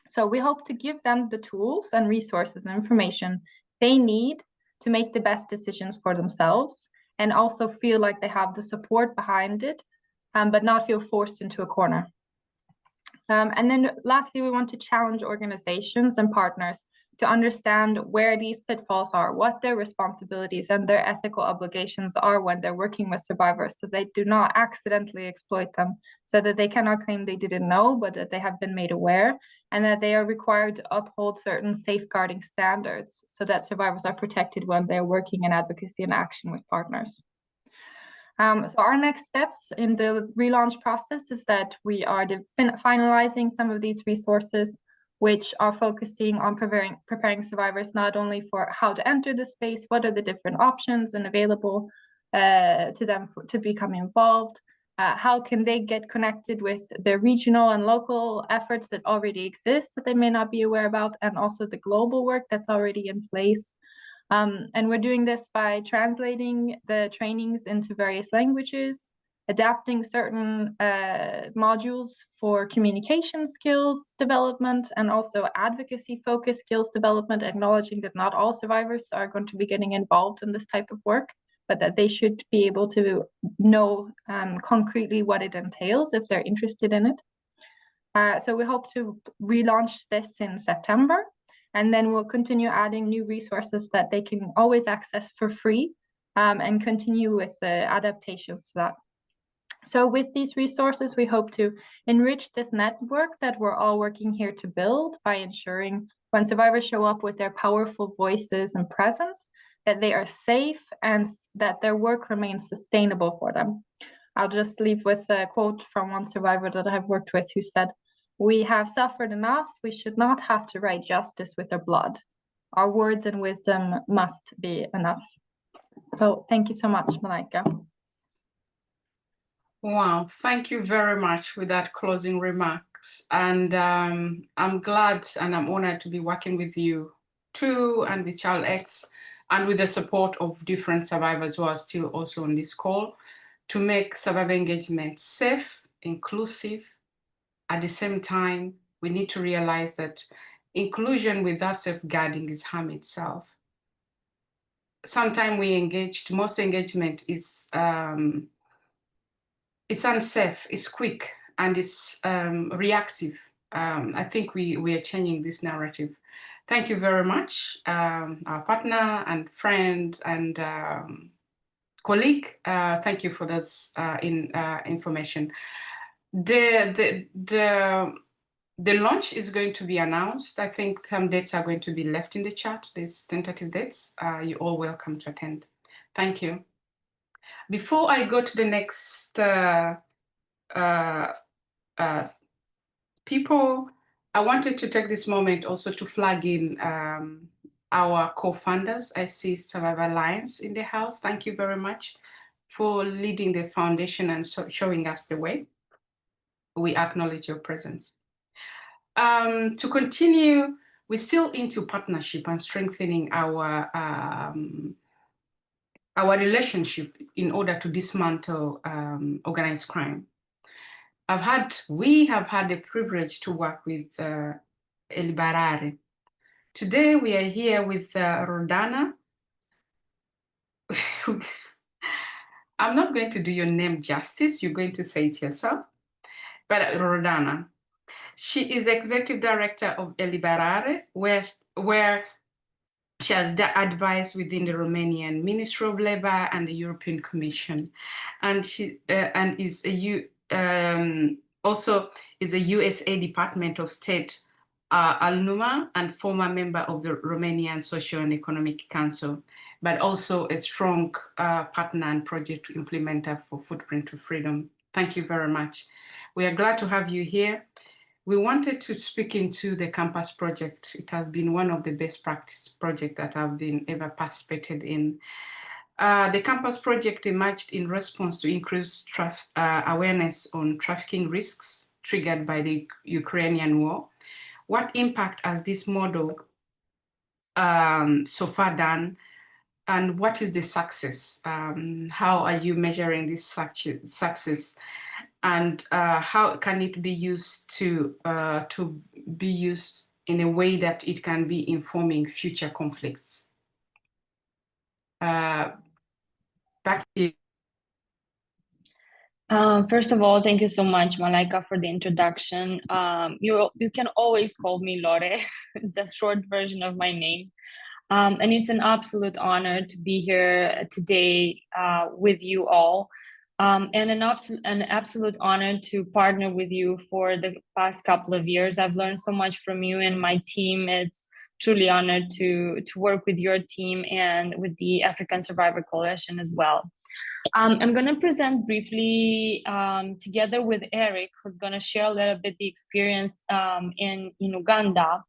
So we hope to give them the tools and resources and information they need to make the best decisions for themselves, and also feel like they have the support behind it, but not feel forced into a corner. And then lastly, we want to challenge organizations and partners to understand where these pitfalls are, what their responsibilities and their ethical obligations are when they're working with survivors, so they do not accidentally exploit them, so that they cannot claim they didn't know, but that they have been made aware, and that they are required to uphold certain safeguarding standards so that survivors are protected when they're working in advocacy and action with partners. So our next steps in the relaunch process is that we are finalizing some of these resources, which are focusing on preparing survivors not only for how to enter the space, what are the different options and available to them to become involved, how can they get connected with the regional and local efforts that already exist that they may not be aware about, and also the global work that's already in place. And we're doing this by translating the trainings into various languages, adapting certain modules for communication skills development, and also advocacy focused skills development, acknowledging that not all survivors are going to be getting involved in this type of work, but that they should be able to know concretely what it entails if they're interested in it. So we hope to relaunch this in September, and then we'll continue adding new resources that they can always access for free, and continue with the adaptations to that. So with these resources, we hope to enrich this network that we're all working here to build by ensuring when survivors show up with their powerful voices and presence, that they are safe and that their work remains sustainable for them. I'll just leave with a quote from one survivor that I've worked with who said, "We have suffered enough. We should not have to write justice with our blood. Our words and wisdom must be enough." So thank you so much, Malaika. Wow, thank you very much for that closing remarks. And I'm glad and I'm honored to be working with you too, and with Child X, and with the support of different survivors who are still also on this call, to make survivor engagement safe, inclusive. At the same time, we need to realize that inclusion without safeguarding is harm itself. Sometimes most engagement is it's unsafe, it's quick, and it's reactive. I think we are changing this narrative. Thank you very much, our partner and friend and colleague. Thank you for this information. The launch is going to be announced. I think some dates are going to be left in the chat. There's tentative dates. You're all welcome to attend. Thank you. Before I go to the next people, I wanted to take this moment also to flag in our co-founders. I see Survivor Alliance in the house. Thank you very much for leading the foundation and showing us the way. We acknowledge your presence. To continue, we're still into partnership and strengthening our relationship in order to dismantle organized crime. We have had the privilege to work with El Barare. Today we are here with Rodana. I'm not going to do your name justice, you're going to say it yourself, but Rodana. She is the executive director of El Barare, where she has advised within the Romanian Ministry of Labor and the European Commission, and she is also is a USA Department of State alumna and former member of the Romanian Social and Economic Council, but also a strong partner and project implementer for Footprint to Freedom. Thank you very much. We are glad to have you here. We wanted to speak into the campus project. It has been one of the best practice projects that I've been ever participated in. The campus project emerged in response to increased awareness on trafficking risks triggered by the Ukrainian war. What impact has this model so far done? And what is the success? How are you measuring this success? And how can it be used to be used in a way that it can be informing future conflicts? Back to you. First of all, thank you so much, Malaika, for the introduction. You can always call me Lore, the short version of my name. And it's an absolute honor to be here today with you all. And an absolute honor to partner with you for the past couple of years. I've learned so much from you and my team. It's truly honored to work with your team and with the African Survivor Coalition as well. I'm going to present briefly together with Eric, who's going to share a little bit the experience in Uganda.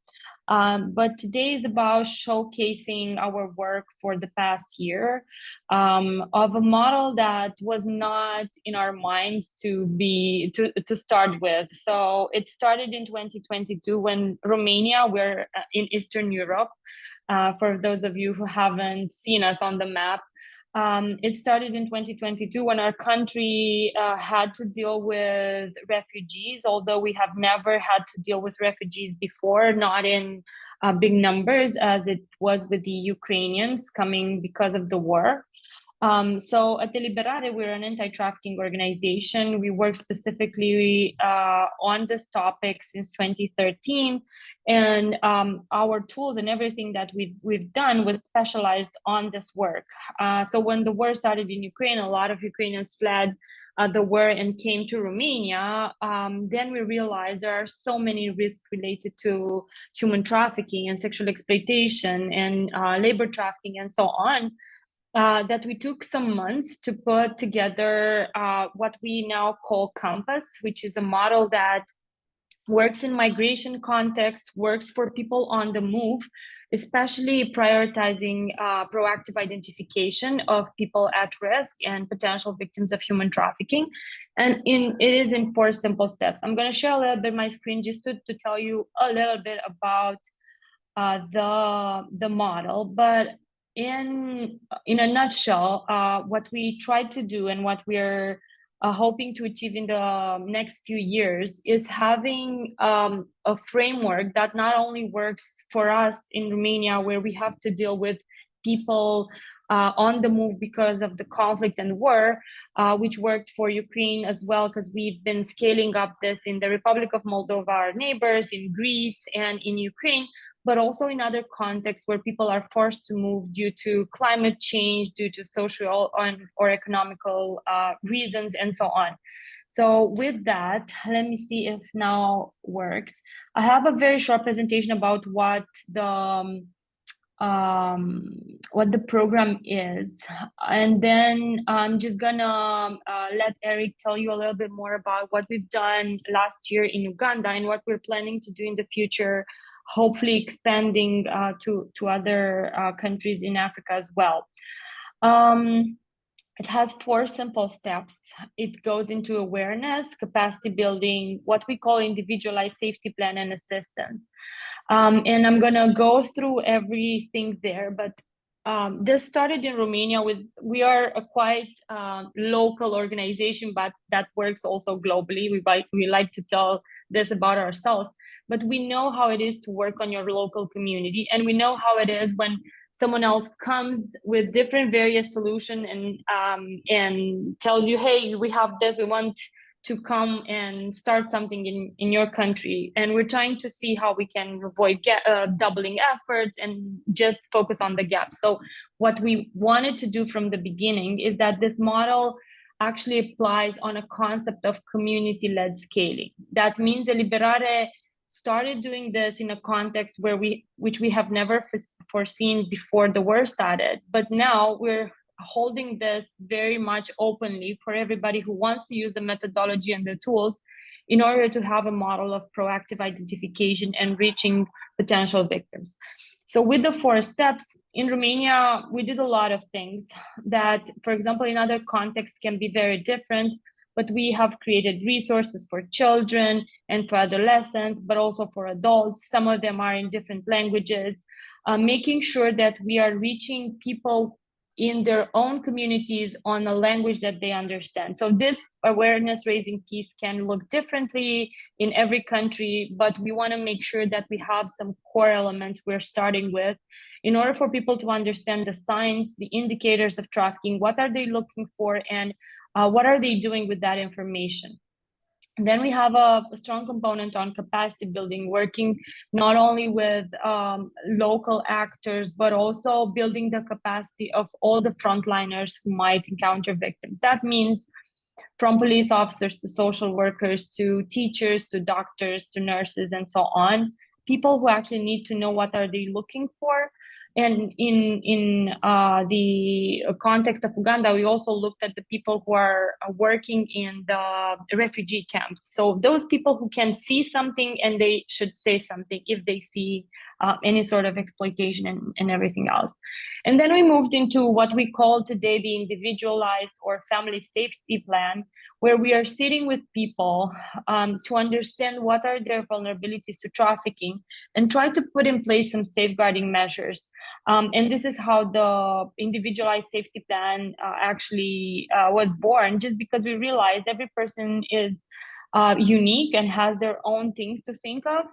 But today is about showcasing our work for the past year of a model that was not in our minds to start with. So it started in 2022 when Romania, we're in Eastern Europe. For those of you who haven't seen us on the map, it started in 2022 when our country had to deal with refugees, although we have never had to deal with refugees before, not in big numbers as it was with the Ukrainians coming because of the war. So at El Barare, we're an anti-trafficking organization. We work specifically on this topic since 2013. And our tools and everything that we've done was specialized on this work. So when the war started in Ukraine, a lot of Ukrainians fled the war and came to Romania. Then we realized there are so many risks related to human trafficking and sexual exploitation and labor trafficking and so on. That we took some months to put together what we now call Compass, which is a model that works in migration context, works for people on the move, especially prioritizing proactive identification of people at risk and potential victims of human trafficking. And it is in 4 simple steps. I'm going to share a little bit my screen just to tell you a little bit about the model, but in a nutshell, what we try to do and what we're hoping to achieve in the next few years is having a framework that not only works for us in Romania, where we have to deal with people on the move because of the conflict and war, which worked for Ukraine as well, because we've been scaling up this in the Republic of Moldova, our neighbors, in Greece and in Ukraine, but also in other contexts where people are forced to move due to climate change, due to social or economical reasons, and so on. So with that, let me see if now works. I have a very short presentation about what the program is, and then I'm just gonna let Eric tell you a little bit more about what we've done last year in Uganda and what we're planning to do in the future, hopefully expanding to other countries in Africa as well. It has 4 simple steps. It goes into awareness, capacity building, what we call individualized safety plan and assistance. And I'm gonna go through everything there, but this started in Romania we are a quite local organization, but that works also globally. We like to tell this about ourselves, but we know how it is to work on your local community, and we know how it is when someone else comes with different various solution and tells you, hey, we have this, we want to come and start something in your country. And we're trying to see how we can avoid doubling efforts and just focus on the gaps. So what we wanted to do from the beginning is that this model actually applies on a concept of community-led scaling. That means Eliberare started doing this in a context which we have never foreseen before the war started, but now we're holding this very much openly for everybody who wants to use the methodology and the tools in order to have a model of proactive identification and reaching potential victims. So with the 4 steps, in Romania, we did a lot of things that, for example, in other contexts can be very different, but we have created resources for children and for adolescents, but also for adults. Some of them are in different languages, making sure that we are reaching people in their own communities on a language that they understand. So this awareness raising piece can look differently in every country, but we want to make sure that we have some core elements we're starting with in order for people to understand the signs, the indicators of trafficking, what are they looking for, and what are they doing with that information. And then we have a strong component on capacity building, working not only with local actors, but also building the capacity of all the frontliners who might encounter victims. That means from police officers to social workers, to teachers, to doctors, to nurses, and so on. People who actually need to know what are they looking for. And in the context of Uganda, we also looked at the people who are working in the refugee camps. So those people who can see something and they should say something if they see any sort of exploitation and everything else. And then we moved into what we call today the individualized or family safety plan, where we are sitting with people to understand what are their vulnerabilities to trafficking and try to put in place some safeguarding measures. And this is how the individualized safety plan actually was born, just because we realized every person is unique and has their own things to think of.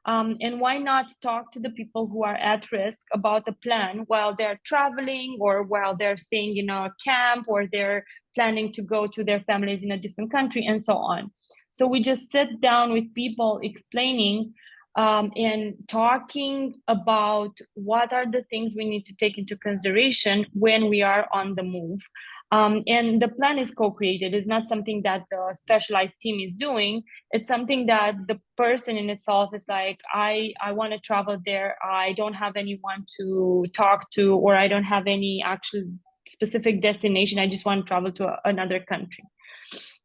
And why not talk to the people who are at risk about the plan while they're traveling or while they're staying in a camp or they're planning to go to their families in a different country and so on. So we just sit down with people explaining and talking about what are the things we need to take into consideration when we are on the move. And the plan is co-created. It's not something that the specialized team is doing. It's something that the person in itself is like, I want to travel there. I don't have anyone to talk to, or I don't have any actual specific destination. I just want to travel to another country.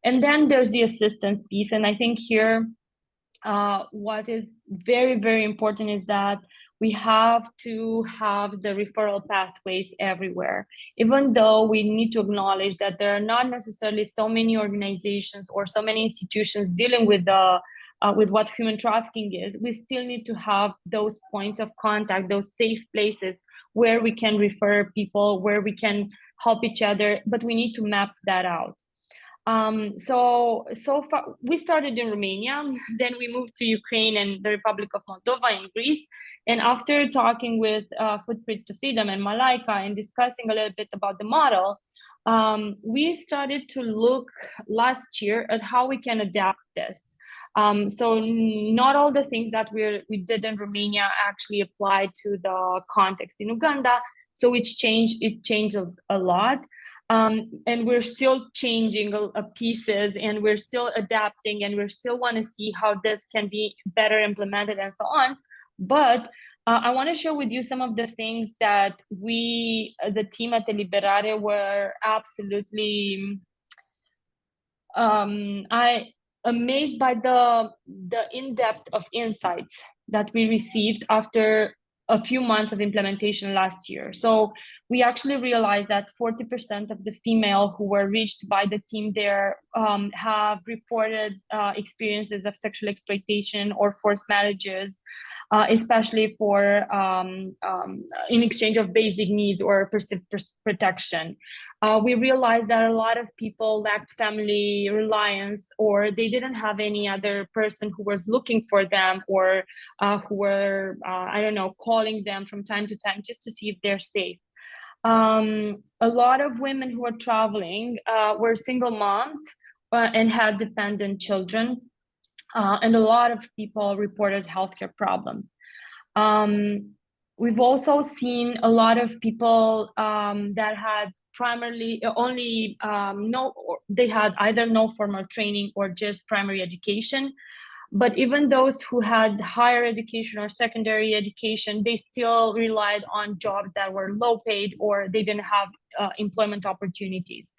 And then there's the assistance piece. And I think here, what is very, very important is that we have to have the referral pathways everywhere, even though we need to acknowledge that there are not necessarily so many organizations or so many institutions dealing with with what human trafficking is. We still need to have those points of contact, those safe places where we can refer people, where we can help each other, but we need to map that out. So far, we started in Romania, then we moved to Ukraine and the Republic of Moldova and Greece. And after talking with Footprint to Freedom and Malaika and discussing a little bit about the model, we started to look last year at how we can adapt this. So not all the things that we did in Romania actually apply to the context in Uganda. So it changed a lot. And we're still changing pieces, and we're still adapting, and we still want to see how this can be better implemented and so on. But I want to share with you some of the things that we as a team at Eliberare were absolutely amazed by the in-depth of insights that we received after a few months of implementation last year. So we actually realized that 40% of the female who were reached by the team there have reported experiences of sexual exploitation or forced marriages, especially for in exchange of basic needs or perceived protection. We realized that a lot of people lacked family reliance, or they didn't have any other person who was looking for them, or who were, I don't know, calling them from time to time just to see if they're safe. A lot of women who were traveling were single moms and had dependent children, and a lot of people reported healthcare problems. We've also seen a lot of people that had primarily only they had either no formal training or just primary education. But even those who had higher education or secondary education, they still relied on jobs that were low paid, or they didn't have employment opportunities.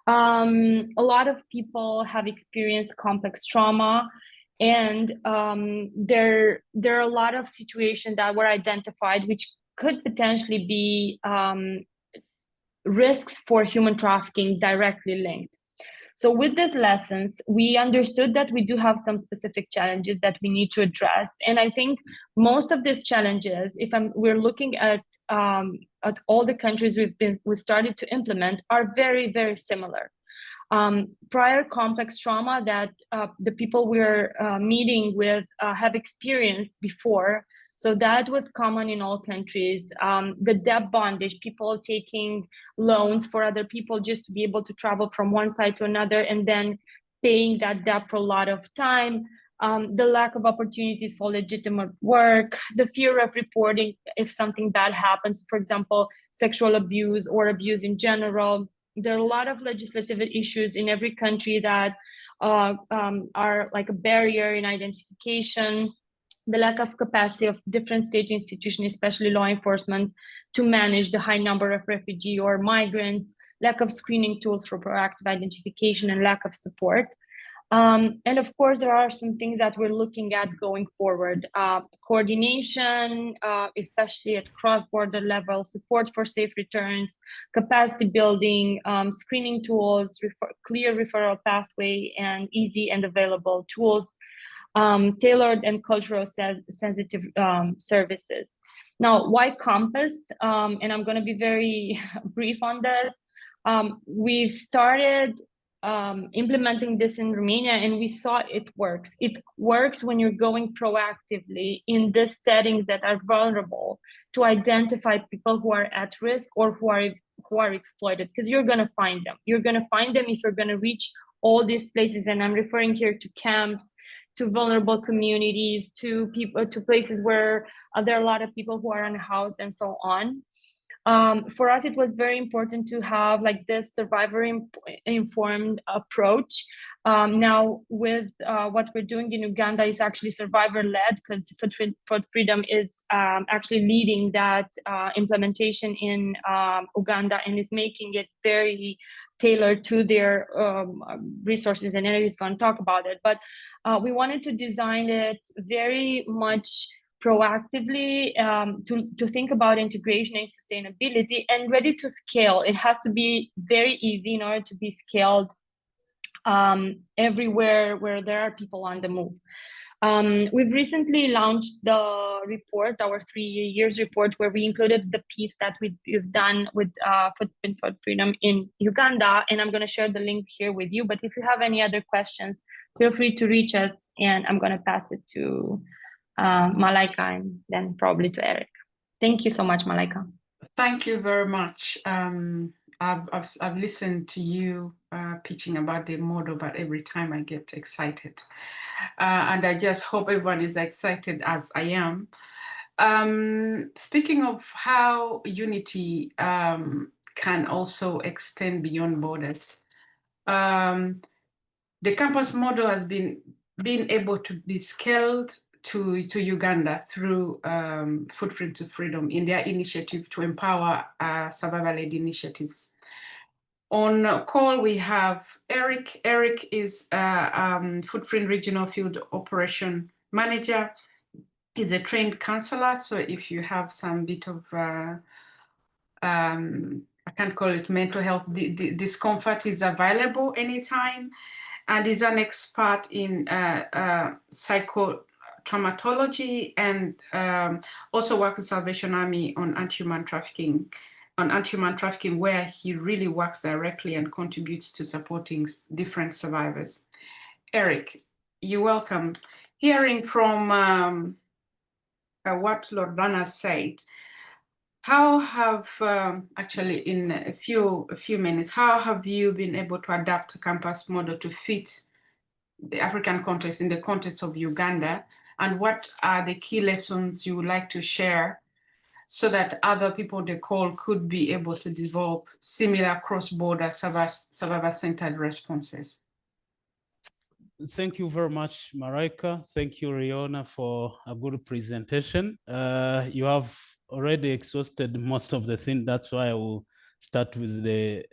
A lot of people have experienced complex trauma, and there are a lot of situations that were identified which could potentially be risks for human trafficking directly linked. So with these lessons, we understood that we do have some specific challenges that we need to address. And I think most of these challenges, we're looking at all the countries we started to implement, are very, very similar. Prior complex trauma that the people we're meeting with have experienced before. So that was common in all countries. The debt bondage, people taking loans for other people just to be able to travel from one side to another and then paying that debt for a lot of time. The lack of opportunities for legitimate work, the fear of reporting if something bad happens, for example, sexual abuse or abuse in general. There are a lot of legislative issues in every country that are like a barrier in identification. The lack of capacity of different state institutions, especially law enforcement, to manage the high number of refugee or migrants, lack of screening tools for proactive identification, and lack of support. And of course, there are some things that we're looking at going forward. Coordination, especially at cross-border level, support for safe returns, capacity building, screening tools, clear referral pathway, and easy and available tools. Tailored and cultural sensitive services. Now, why Compass? And I'm going to be very brief on this. We've started implementing this in Romania, and we saw it works. It works when you're going proactively in the settings that are vulnerable to identify people who are at risk or who are exploited, because you're going to find them. You're going to find them if you're going to reach all these places, and I'm referring here to camps, to vulnerable communities, to people, to places where there are a lot of people who are unhoused and so on. For us, it was very important to have like this survivor-informed approach. Now, with what we're doing in Uganda is actually survivor-led, because Food for Freedom is actually leading that implementation in Uganda and is making it very tailored to their resources, and Eric is going to talk about it. But we wanted to design it very much proactively to think about integration and sustainability and ready to scale. It has to be very easy in order to be scaled everywhere where there are people on the move. We've recently launched the report, our 3 years report, where we included the piece that we've done with Footprint for Freedom in Uganda, and I'm going to share the link here with you. But if you have any other questions, feel free to reach us, and I'm going to pass it to Malaika and then probably to Eric. Thank you so much, Malaika. Thank you very much. I've listened to you pitching about the model, but every time I get excited. And I just hope everyone is excited as I am. Speaking of how unity can also extend beyond borders, the campus model has been able to be scaled to Uganda through Footprint to Freedom in their initiative to empower survivor-led initiatives. On call, we have Eric. Eric is Footprint Regional Field Operation Manager. He's a trained counselor, so if you have some bit of I can't call it mental health discomfort, is available anytime, and is an expert in psychotraumatology, and also works with Salvation Army on anti-human trafficking, where he really works directly and contributes to supporting different survivors. Eric, you're welcome. Hearing from what Loredana said, how have actually in a few minutes, how have you been able to adapt a campus model to fit the African context in the context of Uganda, and what are the key lessons you would like to share so that other people on the call could be able to develop similar cross-border survivor-centered responses? Thank you very much, Marika. Thank you, Riona, for a good presentation. You have already exhausted most of the things. That's why I will start with the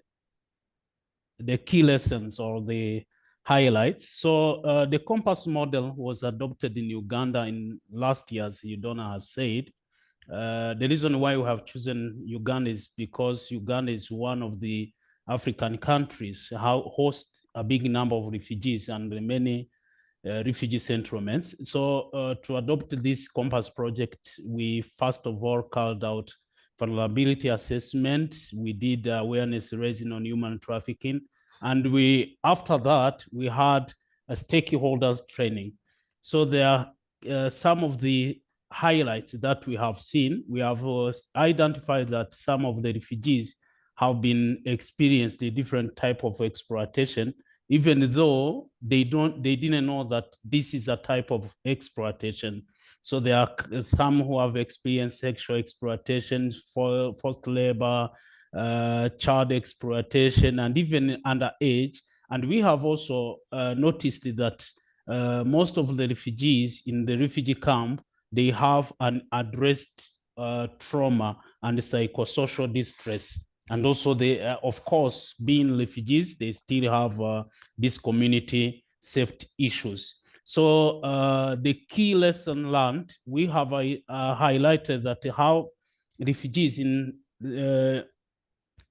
key lessons or the highlights. So the Compass model was adopted in Uganda in last year, as Udona has said. The reason why we have chosen Uganda is because Uganda is one of the African countries who host a big number of refugees and many refugee settlements. So to adopt this Compass project, we first of all called out vulnerability assessment. We did awareness raising on human trafficking. And after that, we had a stakeholders training. So there are some of the highlights that we have seen. We have identified that some of the refugees have been experienced a different type of exploitation, even though they didn't know that this is a type of exploitation. So there are some who have experienced sexual exploitation, forced labor, child exploitation, and even underage. And we have also noticed that most of the refugees in the refugee camp, they have an addressed trauma and psychosocial distress. And also they, of course, being refugees, they still have these community safety issues. So the key lesson learned, we have highlighted that how refugees in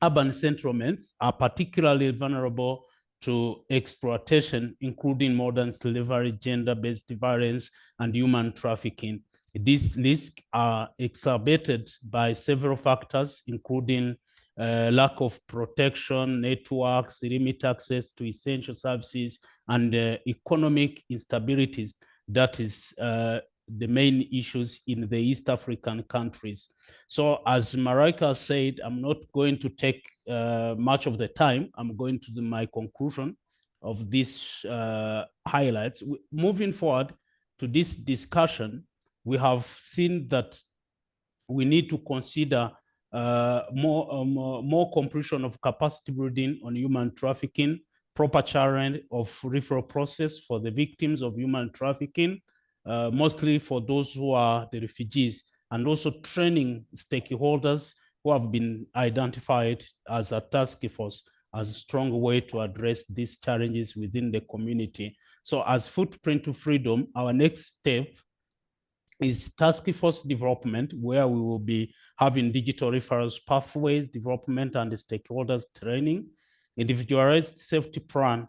urban settlements are particularly vulnerable to exploitation, including modern slavery, gender-based violence, and human trafficking. These risks are exacerbated by several factors, including lack of protection, networks, limited access to essential services, and economic instabilities. That is the main issues in the East African countries. So as Marika said, I'm not going to take much of the time. I'm going to my conclusion of these highlights. Moving forward to this discussion, we have seen that we need to consider more completion of capacity building on human trafficking, proper challenge of referral process for the victims of human trafficking, mostly for those who are the refugees, and also training stakeholders who have been identified as a task force as a strong way to address these challenges within the community. So as Footprint to Freedom, our next step is task force development, where we will be having digital referrals pathways development and stakeholders training, individualized safety plan,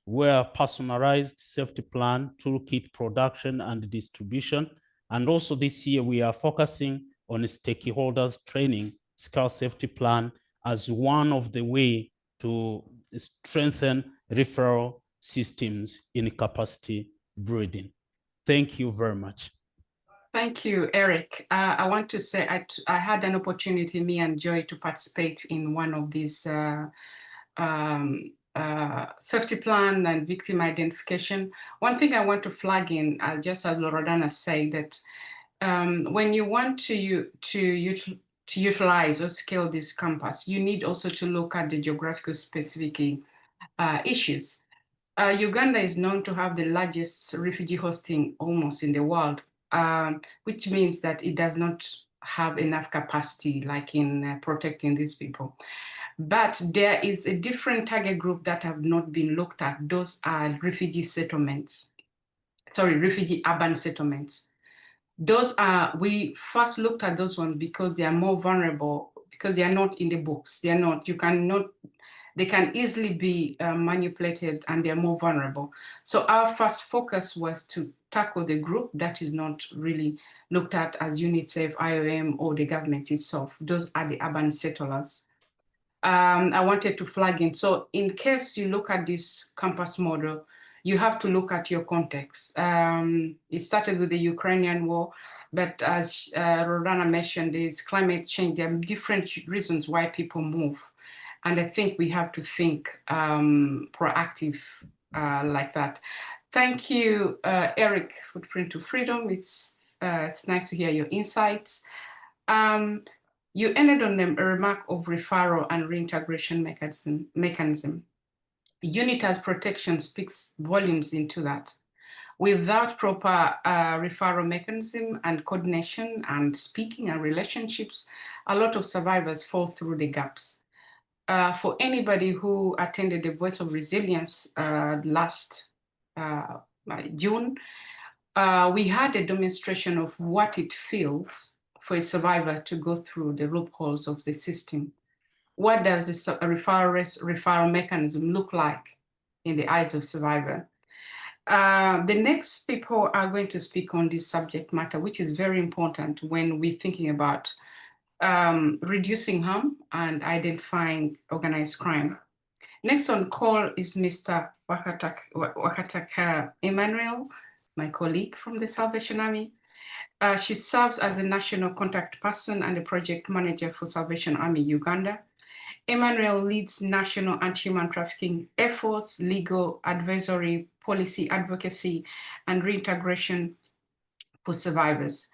where personalized safety plan, toolkit production and distribution. And also this year, we are focusing on stakeholders training, SCAR safety plan as one of the way to strengthen referral systems in capacity building. Thank you very much. Thank you, Eric. I want to say I had an opportunity, me and Joy, to participate in one of these safety plan and victim identification. One thing I want to flag in, just as Loredana said, that when you want to utilize or scale this campus, you need also to look at the geographical specific issues. Uganda is known to have the largest refugee hosting almost in the world, which means that it does not have enough capacity like in protecting these people. But there is a different target group that have not been looked at. Those are refugee settlements, sorry, refugee urban settlements. Those are, we first looked at those ones because they are more vulnerable, because they are not in the books. They are not, you cannot, they can easily be manipulated and they're more vulnerable. So our first focus was to tackle the group that is not really looked at as UNICEF, IOM, or the government itself. Those are the urban settlers. I wanted to flag in. So in case you look at this campus model, you have to look at your context. It started with the Ukrainian war, but as Rodana mentioned, there's climate change. There are different reasons why people move. And I think we have to think proactive like that. Thank you, Eric, Footprint to Freedom. It's nice to hear your insights. You ended on a remark of referral and reintegration mechanism. UNITA's protection speaks volumes into that. Without proper referral mechanism and coordination and speaking and relationships, a lot of survivors fall through the gaps. For anybody who attended the Voice of Resilience last June, we had a demonstration of what it feels for a survivor to go through the loopholes of the system. What does this referral mechanism look like in the eyes of survivor? The next people are going to speak on this subject matter, which is very important when we're thinking about reducing harm and identifying organized crime. Next on call is Mr. Wakataka Emmanuel, my colleague from the Salvation Army. She serves as a national contact person and a project manager for Salvation Army Uganda. Emmanuel leads national anti-human trafficking efforts, legal advisory, policy advocacy, and reintegration for survivors,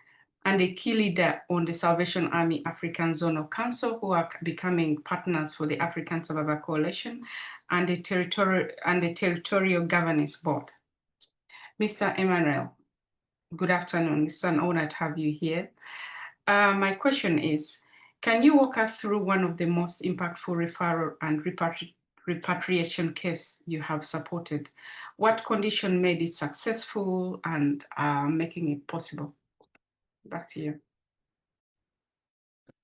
and a key leader on the Salvation Army African Zonal Council, who are becoming partners for the African Survivor Coalition and the Territorial Governance Board. Mr. Emmanuel, good afternoon. It's an honor to have you here. My question is, can you walk us through one of the most impactful referral and repatriation case you have supported? What condition made it successful and making it possible? Back to you.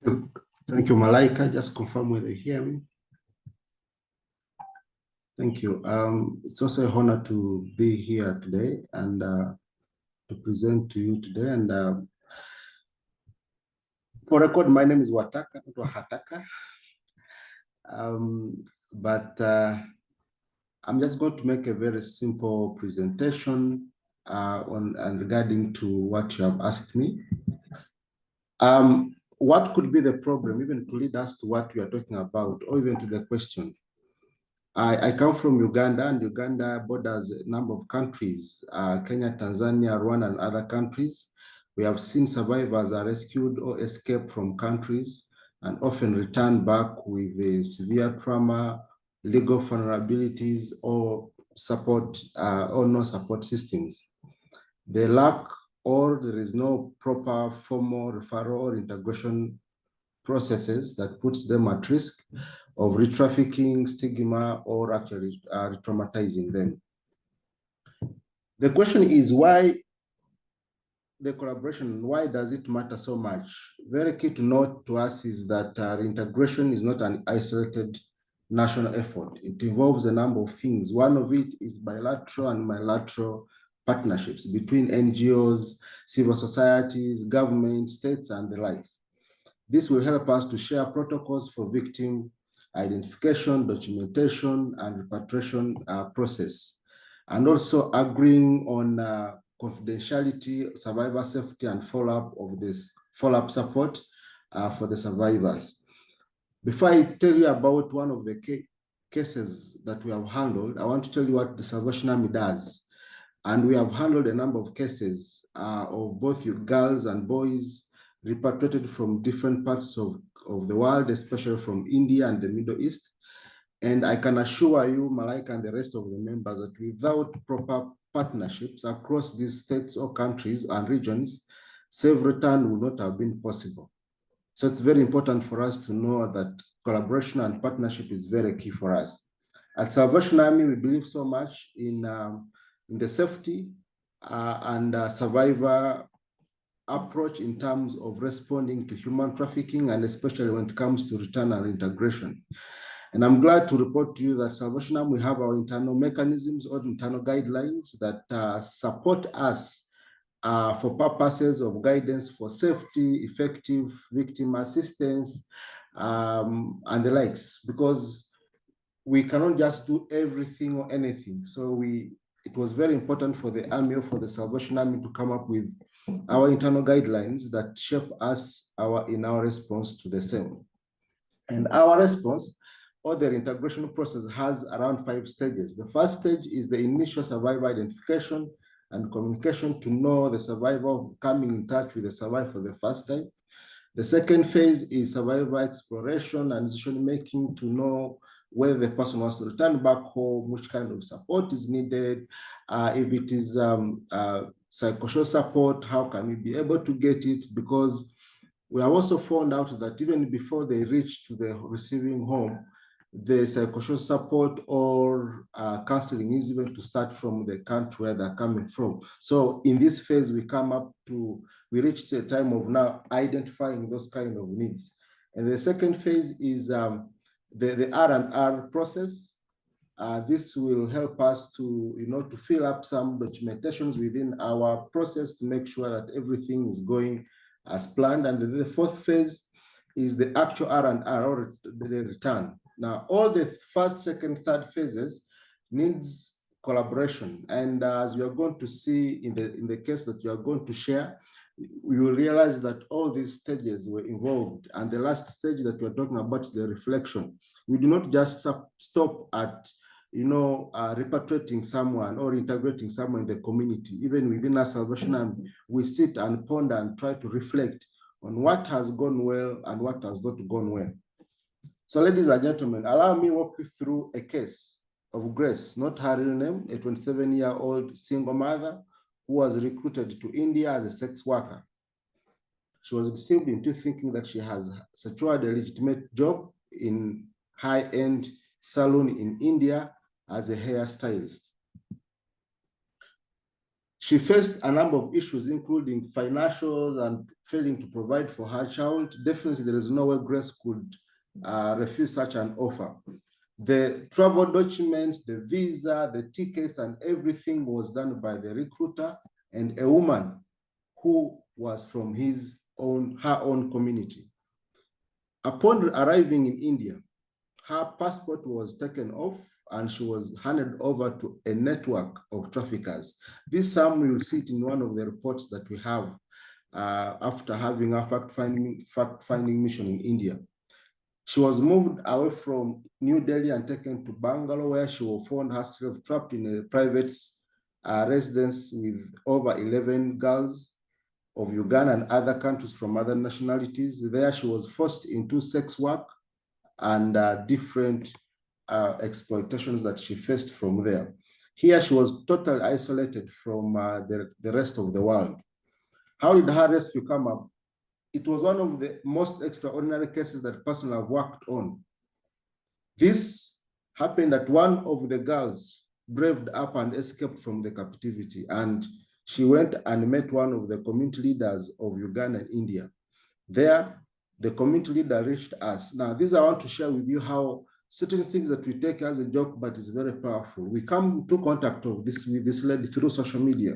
Thank you, Malaika. Just confirm whether you hear me. Thank you. It's also an honor to be here today and to present to you today. And for record, my name is Wataka, not Wahataka. But I'm just going to make a very simple presentation regarding to what you have asked me. What could be the problem, even to lead us to what we are talking about, or even to the question? I come from Uganda, and Uganda borders a number of countries, Kenya, Tanzania, Rwanda, and other countries. We have seen survivors are rescued or escape from countries and often return back with a severe trauma, legal vulnerabilities, or support or no support systems. They lack, or there is no proper formal referral or integration processes that puts them at risk of re-trafficking, stigma, or actually traumatizing them. The question is why the collaboration, why does it matter so much? Very key to note to us is that reintegration is not an isolated national effort. It involves a number of things. One of it is bilateral and multilateral partnerships between NGOs, civil societies, governments, states, and the likes. This will help us to share protocols for victim identification, documentation, and repatriation process, and also agreeing on confidentiality, survivor safety, and follow-up of this follow-up support for the survivors. Before I tell you about one of the cases that we have handled, I want to tell you what the Salvation Army does. And we have handled a number of cases of both girls and boys repatriated from different parts of the world, especially from India and the Middle East. And I can assure you, Malaika and the rest of the members, that without proper partnerships across these states or countries and regions, safe return would not have been possible. So it's very important for us to know that collaboration and partnership is very key for us. At Salvation Army, we believe so much in the safety and survivor approach in terms of responding to human trafficking, and especially when it comes to return and integration. And I'm glad to report to you that Salvation Army, we have our internal mechanisms or internal guidelines that support us for purposes of guidance for safety, effective victim assistance, and the likes, because we cannot just do everything or anything. So it was very important for the Army or for the Salvation Army to come up with our internal guidelines that shape us in our response to the same. And our response or their integration process has around 5 stages. The first stage is the initial survivor identification and communication to know the survivor, coming in touch with the survivor for the first time. The second phase is survivor exploration and decision making to know whether the person wants to return back home, which kind of support is needed, if it is psychosocial support, how can we be able to get it? Because we have also found out that even before they reach to the receiving home, the psychosocial support or counseling is even to start from the country where they're coming from. So in this phase, we reach the time of now identifying those kind of needs. And the second phase is the R&R process. This will help us to fill up some documentations within our process to make sure that everything is going as planned. And the fourth phase is the actual R&R or the return. Now, all the first, second, third phases needs collaboration. And as we are going to see in the case that you are going to share, we will realize that all these stages were involved. And the last stage that we're talking about, the reflection. We do not just stop at repatriating someone or integrating someone in the community. Even within our Salvation Army, we sit and ponder and try to reflect on what has gone well and what has not gone well. So ladies and gentlemen, allow me to walk you through a case of Grace, not her real name, a 27-year-old single mother who was recruited to India as a sex worker. She was deceived into thinking that she has secured a legitimate job in high-end salon in India as a hairstylist. She faced a number of issues, including financial and failing to provide for her child. Definitely, there is no way Grace could refuse such an offer. The travel documents, the visa, the tickets, and everything was done by the recruiter and a woman who was from her own community. Upon arriving in India, her passport was taken off and she was handed over to a network of traffickers. This sum we will see it in one of the reports that we have after having a fact-finding mission in India. She was moved away from New Delhi and taken to Bangalore, where she will find herself trapped in a private residence with over 11 girls of Uganda and other countries from other nationalities. There she was forced into sex work and different exploitations that she faced from there. Here she was totally isolated from the rest of the world. How did her rescue come up? It was one of the most extraordinary cases that personally I've worked on. This happened that one of the girls braved up and escaped from the captivity, and she went and met one of the community leaders of Uganda and India. There, the community leader reached us. Now, this I want to share with you how certain things that we take as a joke, but it's very powerful. We come into contact with this lady through social media.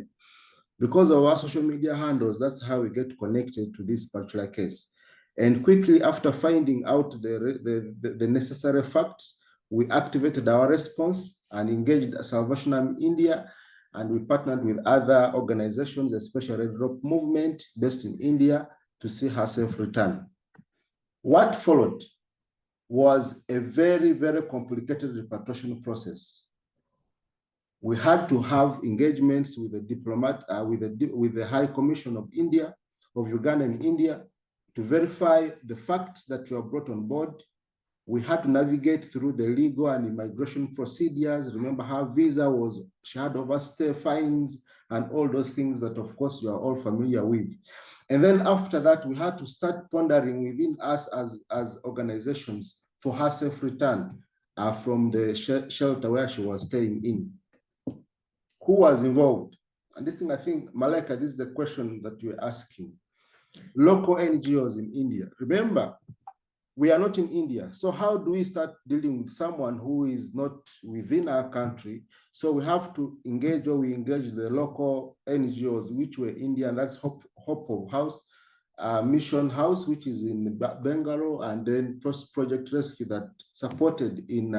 Because of our social media handles, that's how we get connected to this particular case. And quickly after finding out the necessary facts, we activated our response and engaged Salvation Army India, and we partnered with other organizations, especially Red Rope Movement based in India, to see her safe return. What followed was a very, very complicated repatriation process. We had to have engagements with the diplomat, with the High Commission of India, of Uganda and India, to verify the facts that were brought on board. We had to navigate through the legal and immigration procedures. Remember, her visa she had overstay fines and all those things that, of course, you are all familiar with. And then after that, we had to start pondering within us as organizations for her safe return from the shelter where she was staying in. Who was involved? and this thing, I think, Malaika, this is the question that you're asking. Local NGOs in India. Remember, we are not in India. So how do we start dealing with someone who is not within our country? So we have to engage, or we engage the local NGOs, which were Indian. That's Hope of House, Mission House, which is in Bangalore, and then Project Rescue that supported in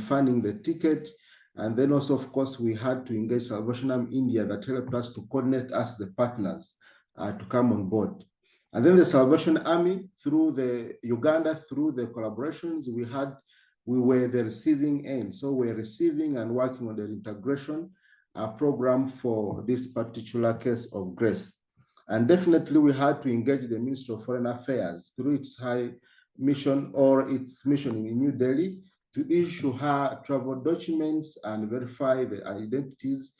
funding the ticket. And then also, of course, we had to engage Salvation Army India that helped us to coordinate us, the partners, to come on board. And then the Salvation Army, through the Uganda, through the collaborations we were the receiving end. So we're receiving and working on the integration program for this particular case of Grace. And definitely we had to engage the Ministry of Foreign Affairs through its high mission, or its mission in New Delhi, to issue her travel documents and verify the identities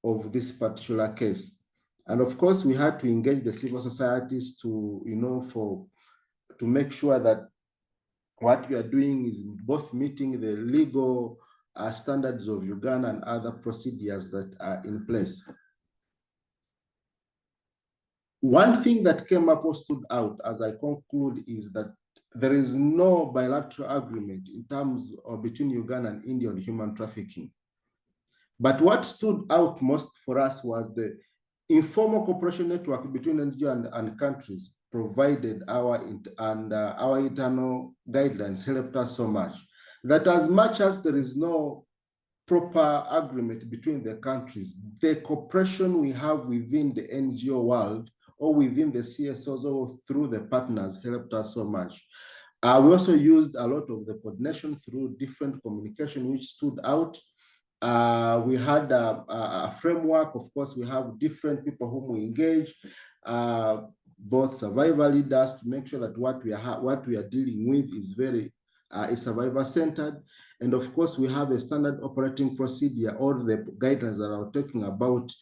of this particular case. And of course, we had to engage the civil societies to, to make sure that what we are doing is both meeting the legal standards of Uganda and other procedures that are in place. One thing that came up or stood out as I conclude is that there is no bilateral agreement in terms of between Uganda and India on human trafficking. But what stood out most for us was the informal cooperation network between NGO and countries provided our internal guidelines helped us so much that as much as there is no proper agreement between the countries, the cooperation we have within the NGO world or within the CSOs or through the partners helped us so much. We also used a lot of the coordination through different communication, which stood out. We had a framework. Of course, we have different people whom we engage, both survivor leaders, to make sure that what we are dealing with is very survivor centered. And of course, we have a standard operating procedure, or the guidelines that I'm talking about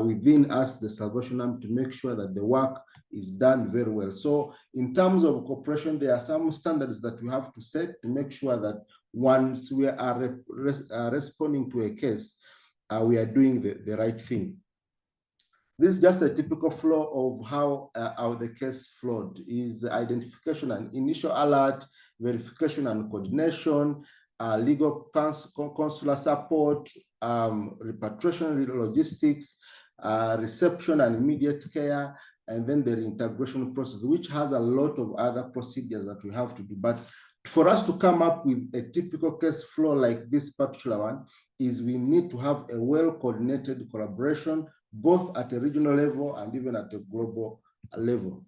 within us, the Salvation Army, to make sure that the work is done very well. So in terms of cooperation, there are some standards that we have to set to make sure that once we are responding to a case, we are doing the right thing. This is just a typical flow of how the case flowed: is identification and initial alert, verification and coordination, legal consular support, repatriation logistics, reception and immediate care, and then the reintegration process, which has a lot of other procedures that we have to do. But for us to come up with a typical case flow like this particular one, is we need to have a well-coordinated collaboration, both at a regional level and even at a global level.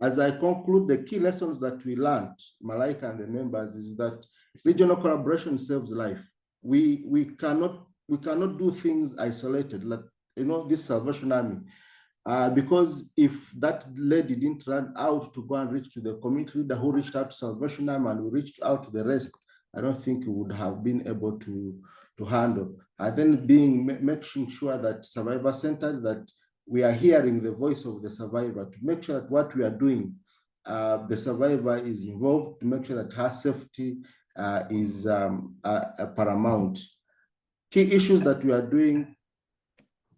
As I conclude, the key lessons that we learned, Malaika and the members, is that regional collaboration saves life. We cannot do things isolated, like this Salvation Army. Because if that lady didn't run out to go and reach to the community leader who reached out to Salvation Army, and we reached out to the rest, I don't think we would have been able to handle. And then making sure that survivor centered, that we are hearing the voice of the survivor, to make sure that what we are doing, the survivor is involved, to make sure that her safety is paramount. Key issues that we are doing.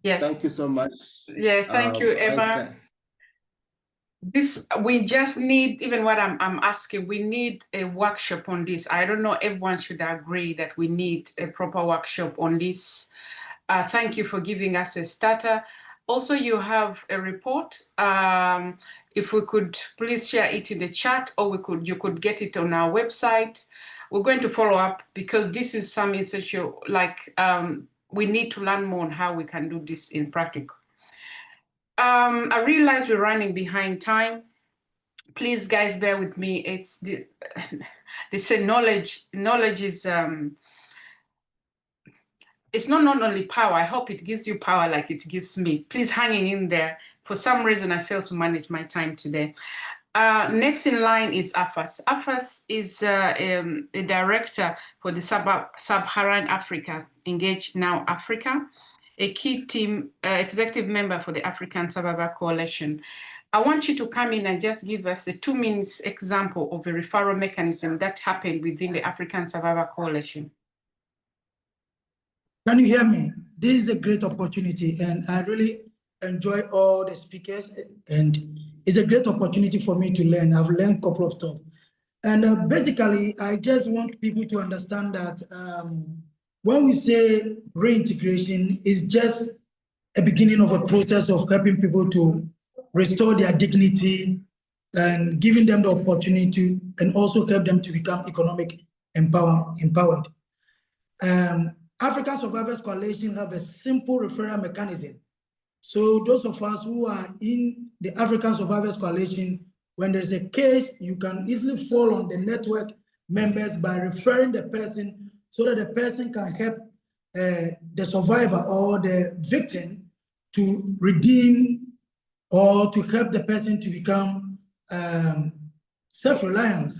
Yes. Thank you so much. Yeah, thank you, Emma. We just need, even what I'm asking, we need a workshop on this. I don't know, everyone should agree that we need a proper workshop on this. Thank you for giving us a starter. Also, you have a report. If we could please share it in the chat, or you could get it on our website. We're going to follow up, because this is some essential, we need to learn more on how we can do this in practical. I realize we're running behind time. Please, guys, bear with me. It's they say knowledge is it's not only power. I hope it gives you power like it gives me. Please hang in there. For some reason, I failed to manage my time today. Next in line is AFAS. AFAS is a director for the Sub-Saharan Africa, Engage Now Africa, a key team executive member for the African Survivor Coalition. I want you to come in and just give us a 2 minutes example of a referral mechanism that happened within the African Survivor Coalition. Can you hear me? This is a great opportunity, and I really enjoy all the speakers, and it's a great opportunity for me to learn. I've learned a couple of stuff. And basically, I just want people to understand that when we say reintegration, it's just a beginning of a process of helping people to restore their dignity and giving them the opportunity and also help them to become economic empowered. African Survivors Coalition have a simple referral mechanism. So those of us who are in the African Survivors Coalition, when there's a case, you can easily fall on the network members by referring the person so that the person can help the survivor or the victim to redeem or to help the person to become self-reliant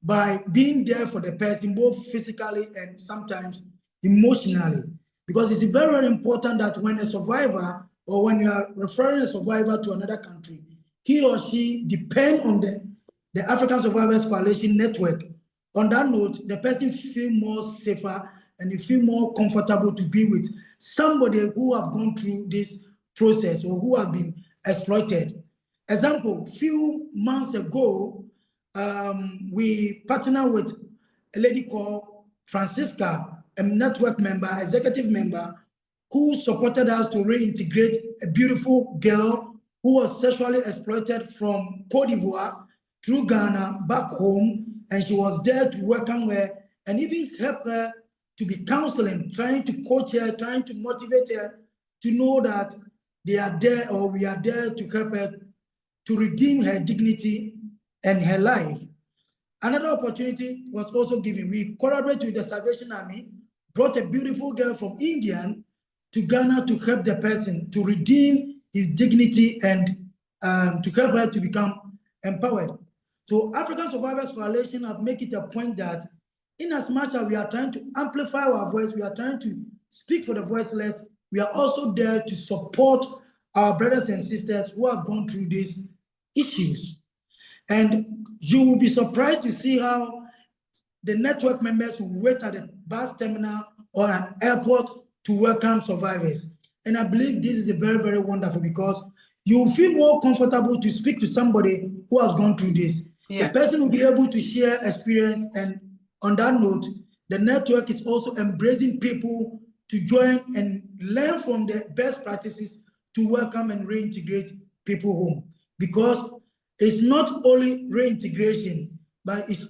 by being there for the person, both physically and sometimes emotionally. Because it's very, very important that when a survivor or when you are referring a survivor to another country, he or she depend on the African Survivors Coalition network. On that note, the person feel more safer and you feel more comfortable to be with somebody who have gone through this process or who have been exploited. Example, few months ago, we partnered with a lady called Francisca, a network member, executive member, who supported us to reintegrate a beautiful girl who was sexually exploited from Cote d'Ivoire through Ghana back home. And she was there to welcome her and even help her to be counseling, trying to coach her, trying to motivate her to know that they are there or we are there to help her to redeem her dignity and her life. Another opportunity was also given. We collaborated with the Salvation Army, brought a beautiful girl from India to Ghana to help the person to redeem his dignity and to help her to become empowered. So African Survivors Coalition have made it a point that in as much as we are trying to amplify our voice, we are trying to speak for the voiceless, we are also there to support our brothers and sisters who have gone through these issues. And you will be surprised to see how the network members will wait at a bus terminal or an airport to welcome survivors. And I believe this is a very, very wonderful because you will feel more comfortable to speak to somebody who has gone through this. Yeah. The person will be able to share experience. And on that note, the network is also embracing people to join and learn from the best practices to welcome and reintegrate people home. Because it's not only reintegration, but it's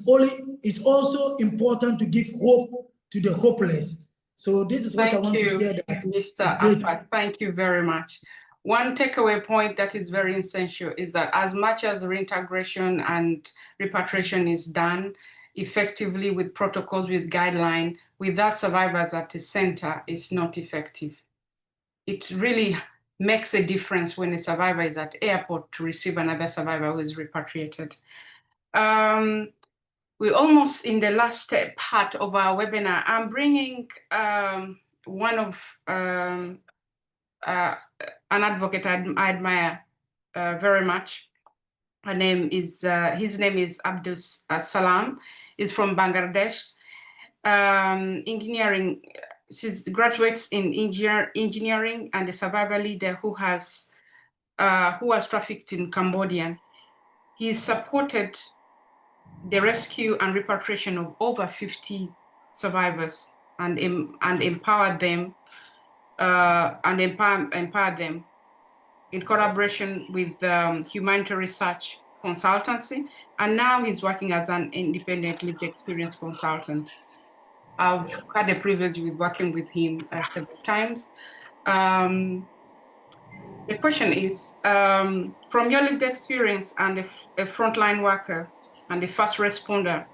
also important to give hope to the hopeless. So this is what I want to share. That Mr. Alpha, thank you very much. One takeaway point that is very essential is that as much as reintegration and repatriation is done effectively with protocols, with guidelines, without survivors at the center, it's not effective. It really makes a difference when a survivor is at airport to receive another survivor who is repatriated. We're almost in the last part of our webinar. I'm bringing one of an advocate I admire very much. His name is Abdul Salam. He's from Bangladesh. Engineering. She graduates in engineering and a survivor leader who was trafficked in Cambodia. He supported the rescue and repatriation of over 50 survivors and empowered them empower them in collaboration with Humanitarian Research Consultancy. And now he's working as an independent lived experience consultant. I've had the privilege of working with him several times. The question is, from your lived experience and a frontline worker and a first responder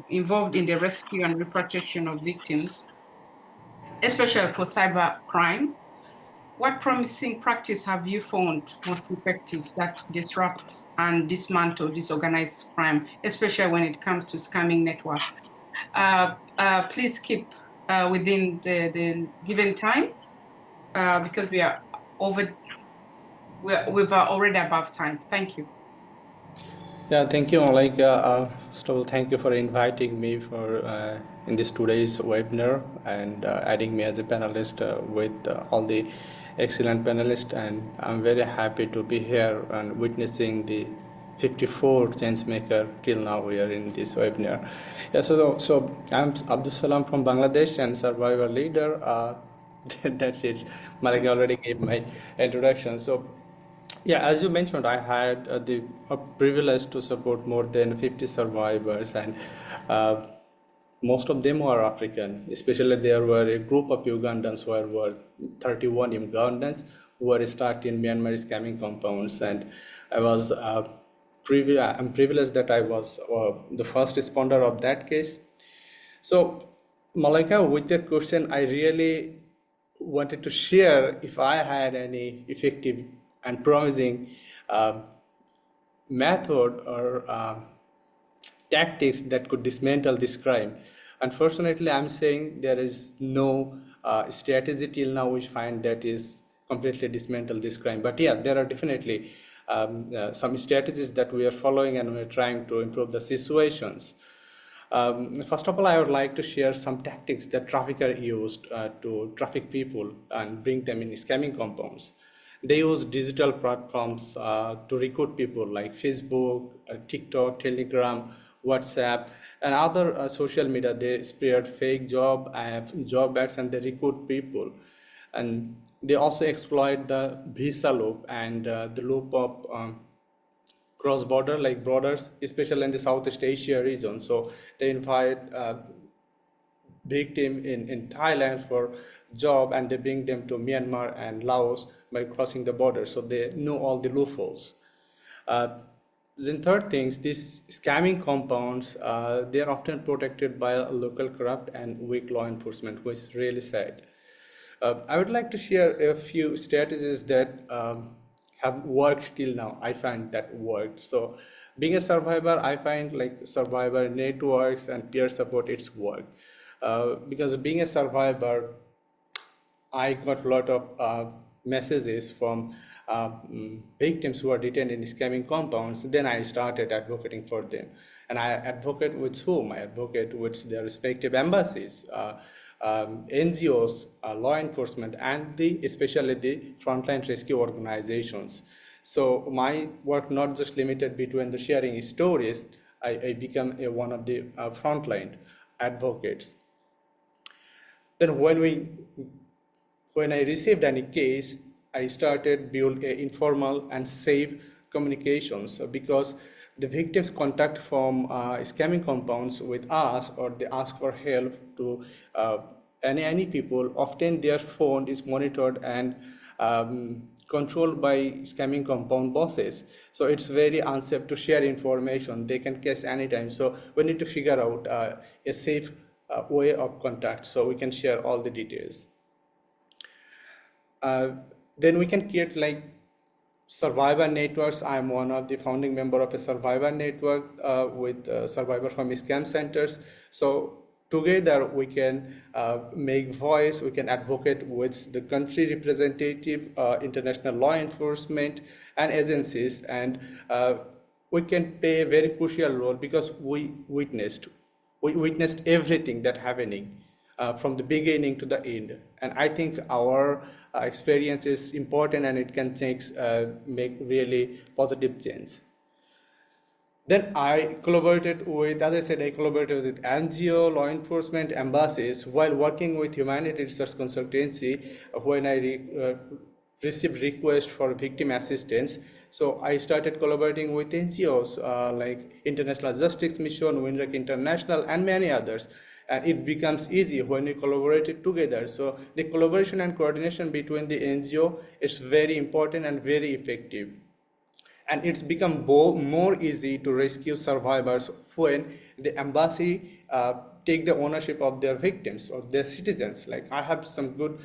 involved in the rescue and repatriation of victims, especially for cyber crime, what promising practice have you found most effective that disrupts and dismantle disorganized crime, especially when it comes to scamming networks? Please keep within the given time because we're already above time. Thank you. Yeah, thank you, Malaika. First of all, thank you for inviting me for in this today's webinar and adding me as a panelist with all the excellent panelists. And I'm very happy to be here and witnessing the 54 change maker till now we are in this webinar. Yeah, so I'm Abdul Salam from Bangladesh and survivor leader. That's it. Malika already gave my introduction. So yeah, as you mentioned, I had the privilege to support more than 50 survivors, and most of them were African. Especially there were a group of Ugandans who were 31 Ugandans who were stuck in Myanmar scamming compounds, and I'm privileged that I was the first responder of that case. So, Malika, with that question, I really wanted to share if I had any effective and promising method or tactics that could dismantle this crime. Unfortunately, I'm saying there is no strategy till now which find that is completely dismantle this crime. But yeah, there are definitely some strategies that we are following and we're trying to improve the situations. First of all, I would like to share some tactics that traffickers used to traffic people and bring them in scamming compounds. They use digital platforms to recruit people like Facebook, TikTok, Telegram, WhatsApp, and other social media. They spread fake job ads and they recruit people. And they also exploit the visa loop and the loop of cross-border like borders, especially in the Southeast Asia region. So they invite victim in Thailand for job and they bring them to Myanmar and Laos by crossing the border. So they know all the loopholes. Then third things, these scamming compounds, they are often protected by a local corrupt and weak law enforcement, which is really sad. I would like to share a few strategies that have worked till now. I find that worked. So being a survivor, I find like survivor networks and peer support, it's worked. Because being a survivor, I got a lot of messages from victims who are detained in scamming compounds. Then I started advocating for them. And I advocate with whom? I advocate with their respective embassies, NGOs, law enforcement, and especially the frontline rescue organizations. So my work not just limited between the sharing stories, I become one of the frontline advocates. Then when I received any case, I started build informal and safe communications because the victims contact from scamming compounds with us or they ask for help to any people. Often their phone is monitored and controlled by scamming compound bosses. So it's very unsafe to share information. They can catch anytime. So we need to figure out a safe way of contact so we can share all the details. Then we can create like survivor networks. I'm one of the founding member of a survivor network with survivor from scam centers. So together we can make voice, we can advocate with the country representative, international law enforcement and agencies, and we can play a very crucial role because we witnessed everything that happening from the beginning to the end. And I think our experience is important and it can make really positive change. Then I collaborated with, as I said, I collaborated with NGO, law enforcement, embassies while working with Humanity Research Consultancy when I received requests for victim assistance. So I started collaborating with NGOs like International Justice Mission, WINREC International, and many others. And it becomes easy when we collaborate together. So the collaboration and coordination between the NGO is very important and very effective. And it's become more easy to rescue survivors when the embassy take the ownership of their victims or their citizens. Like I have some good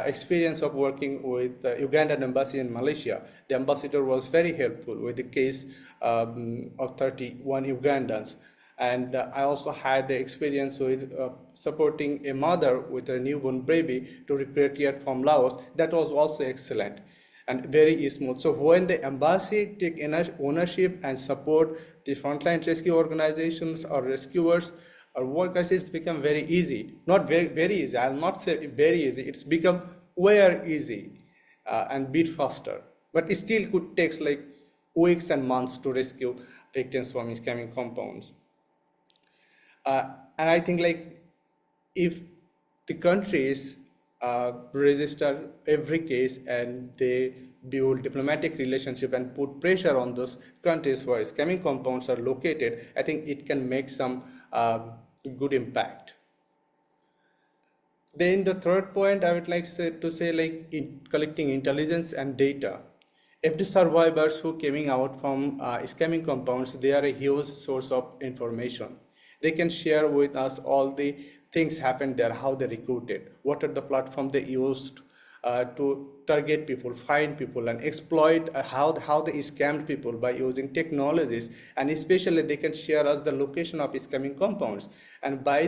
experience of working with the Ugandan embassy in Malaysia. The ambassador was very helpful with the case of 31 Ugandans. And I also had the experience with supporting a mother with a newborn baby to repatriate from Laos. That was also excellent and very smooth. So when the embassy take ownership and support the frontline rescue organizations or rescuers or workers, it's become very easy. Not very easy, I'll not say very easy, it's become very easy and bit faster. But it still could take like weeks and months to rescue victims from scamming compounds. And I think like if the countries register every case and they build diplomatic relationship and put pressure on those countries where scamming compounds are located, I think it can make some good impact. Then the third point I would like to say like in collecting intelligence and data. If the survivors who coming out from scamming compounds, they are a huge source of information. They can share with us all the things happened there, how they recruited, what are the platforms they used to target people, find people, and exploit how they scammed people by using technologies. And especially they can share us the location of scamming compounds. And by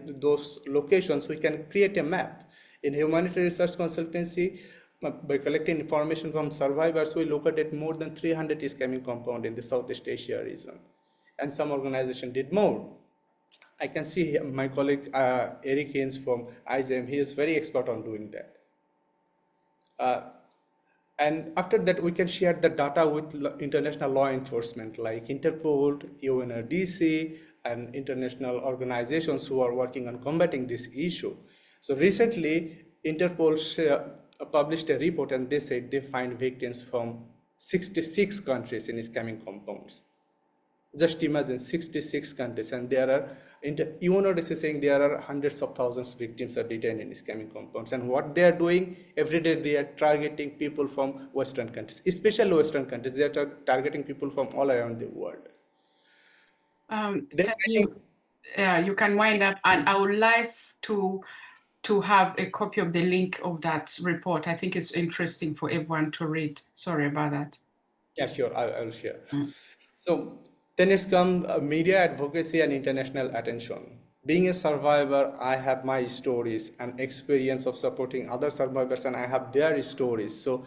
those locations, we can create a map. In humanitarian research consultancy, by collecting information from survivors, we looked at more than 300 scamming compounds in the Southeast Asia region. And some organization did more. I can see my colleague Eric Haynes from IGM, he is very expert on doing that. And after that, we can share the data with international law enforcement like Interpol, UNODC, and international organizations who are working on combating this issue. So recently, Interpol published a report and they said they find victims from 66 countries in scamming compounds. Just imagine 66 countries, and there are, UNODC is saying there are hundreds of thousands of victims are detained in scamming compounds. And what they are doing every day, they are targeting people from Western countries, especially Western countries. They are targeting people from all around the world. You can wind up, and I would like to have a copy of the link of that report. I think it's interesting for everyone to read. Sorry about that. Yeah, sure, I'll share. So then it's come media advocacy and international attention. Being a survivor, I have my stories and experience of supporting other survivors, and I have their stories. So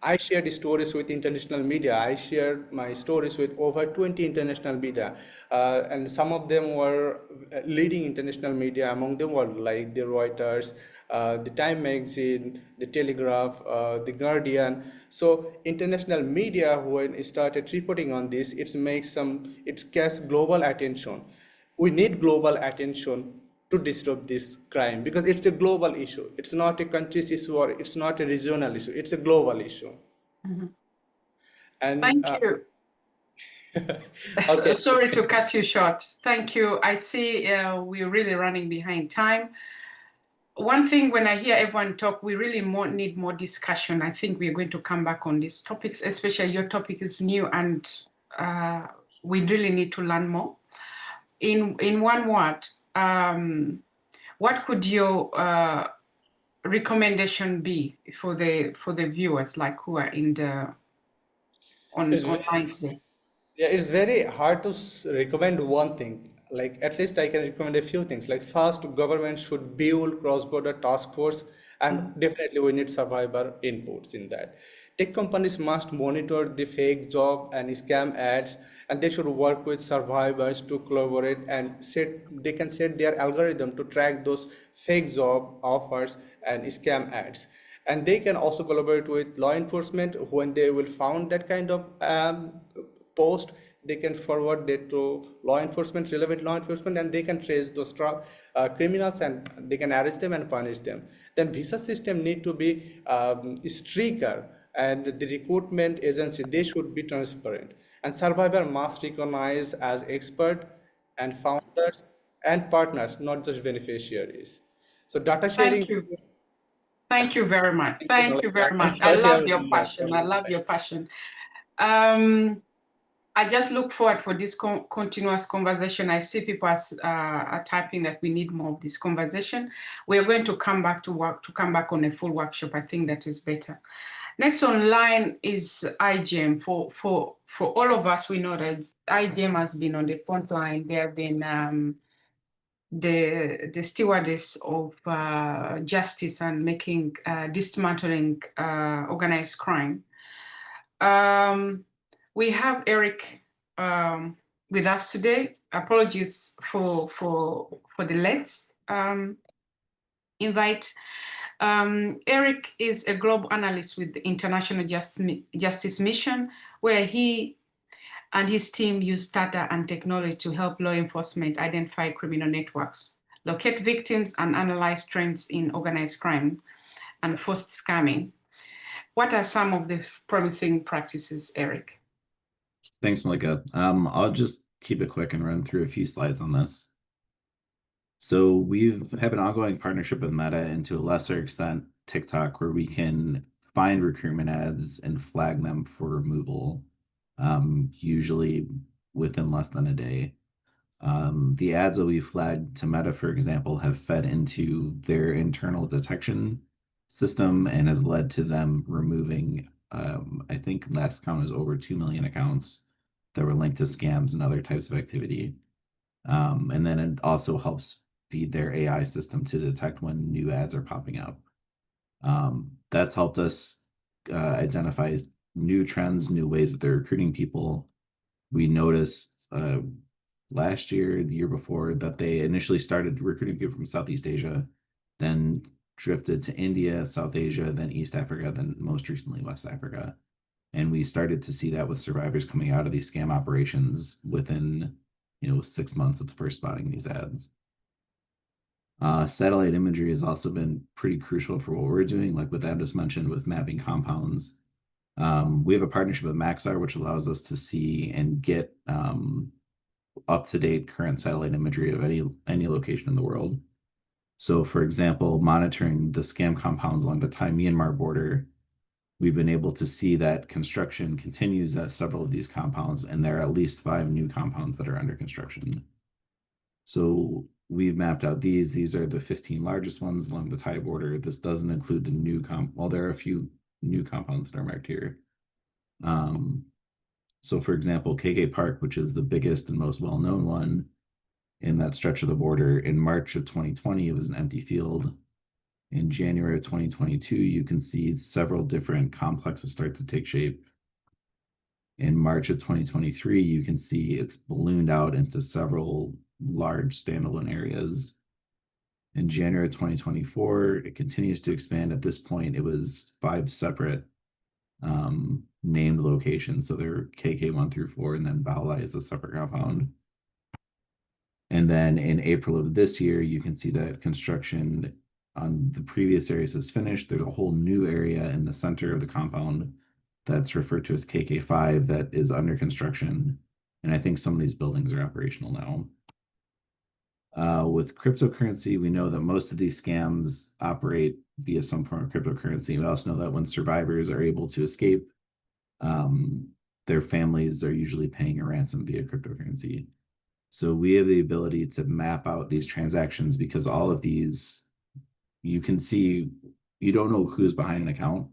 I shared stories with international media. I shared my stories with over 20 international media. And some of them were leading international media among the world, like the Reuters, the Time Magazine, the Telegraph, the Guardian. So international media, when it started reporting on this, it gets global attention. We need global attention to disrupt this crime because it's a global issue. It's not a country's issue or it's not a regional issue. It's a global issue. And thank you. Okay. Sorry to cut you short. Thank you. I see we're really running behind time. One thing, when I hear everyone talk, we really need more discussion. I think we're going to come back on these topics, especially your topic is new and we really need to learn more. In one word, what could your recommendation be for the viewers, like who are in the online today? Yeah, it's very hard to recommend one thing. Like at least I can recommend a few things. Like first, government should build cross-border task force, and definitely we need survivor inputs in that. Tech companies must monitor the fake job and scam ads, and they should work with survivors to collaborate and they can set their algorithm to track those fake job offers and scam ads. And they can also collaborate with law enforcement when they will found that kind of post. They can forward that to relevant law enforcement, and they can trace those criminals and they can arrest them and punish them. Then visa system need to be stricter, and the recruitment agency, they should be transparent. And survivor must recognize as expert and founders and partners, not just beneficiaries. So data sharing. Thank you very much. Thank you very much. I love your passion. I love your passion. I just look forward for this continuous conversation. I see people are typing that we need more of this conversation. We're going to come back to come back on a full workshop. I think that is better. Next online is IGM. For all of us, we know that IGM has been on the front line. They have been the stewardess of justice and making dismantling organized crime. We have Eric with us today. Apologies for the late invite. Eric is a global analyst with the International Justice Mission, where he and his team use data and technology to help law enforcement identify criminal networks, locate victims, and analyze trends in organized crime and forced scamming. What are some of the promising practices, Eric? Thanks, Malika. I'll just keep it quick and run through a few slides on this. So we have an ongoing partnership with Meta, and to a lesser extent, TikTok, where we can find recruitment ads and flag them for removal, usually within less than a day. The ads that we flagged to Meta, for example, have fed into their internal detection system and has led to them removing, I think last count is over 2 million accounts that were linked to scams and other types of activity. And then it also helps feed their AI system to detect when new ads are popping up. That's helped us identify new trends, new ways that they're recruiting people. We noticed last year, the year before, that they initially started recruiting people from Southeast Asia, then drifted to India, South Asia, then East Africa, then most recently West Africa. And we started to see that with survivors coming out of these scam operations within 6 months of first spotting these ads. Satellite imagery has also been pretty crucial for what we're doing, like what Abdus mentioned with mapping compounds. We have a partnership with Maxar, which allows us to see and get up-to-date current satellite imagery of any location in the world. So, for example, monitoring the scam compounds along the Thai-Myanmar border, we've been able to see that construction continues at several of these compounds, and there are at least 5 new compounds that are under construction. So we've mapped out these. These are the 15 largest ones along the Thai border. This doesn't include the new well, there are a few new compounds that are marked here. So for example, KK Park, which is the biggest and most well-known one in that stretch of the border, in March of 2020, it was an empty field. In January of 2022, you can see several different complexes start to take shape. In March of 2023, you can see it's ballooned out into several large standalone areas. In January 2024, it continues to expand. At this point, it was 5 separate named locations. So they're KK1 through 4, and then Baolai is a separate compound. And then in April of this year, you can see that construction on the previous areas is finished. There's a whole new area in the center of the compound that's referred to as KK5 that is under construction. And I think some of these buildings are operational now. With cryptocurrency, we know that most of these scams operate via some form of cryptocurrency. We also know that when survivors are able to escape, their families are usually paying a ransom via cryptocurrency. So we have the ability to map out these transactions because all of these, you can see, you don't know who's behind an account,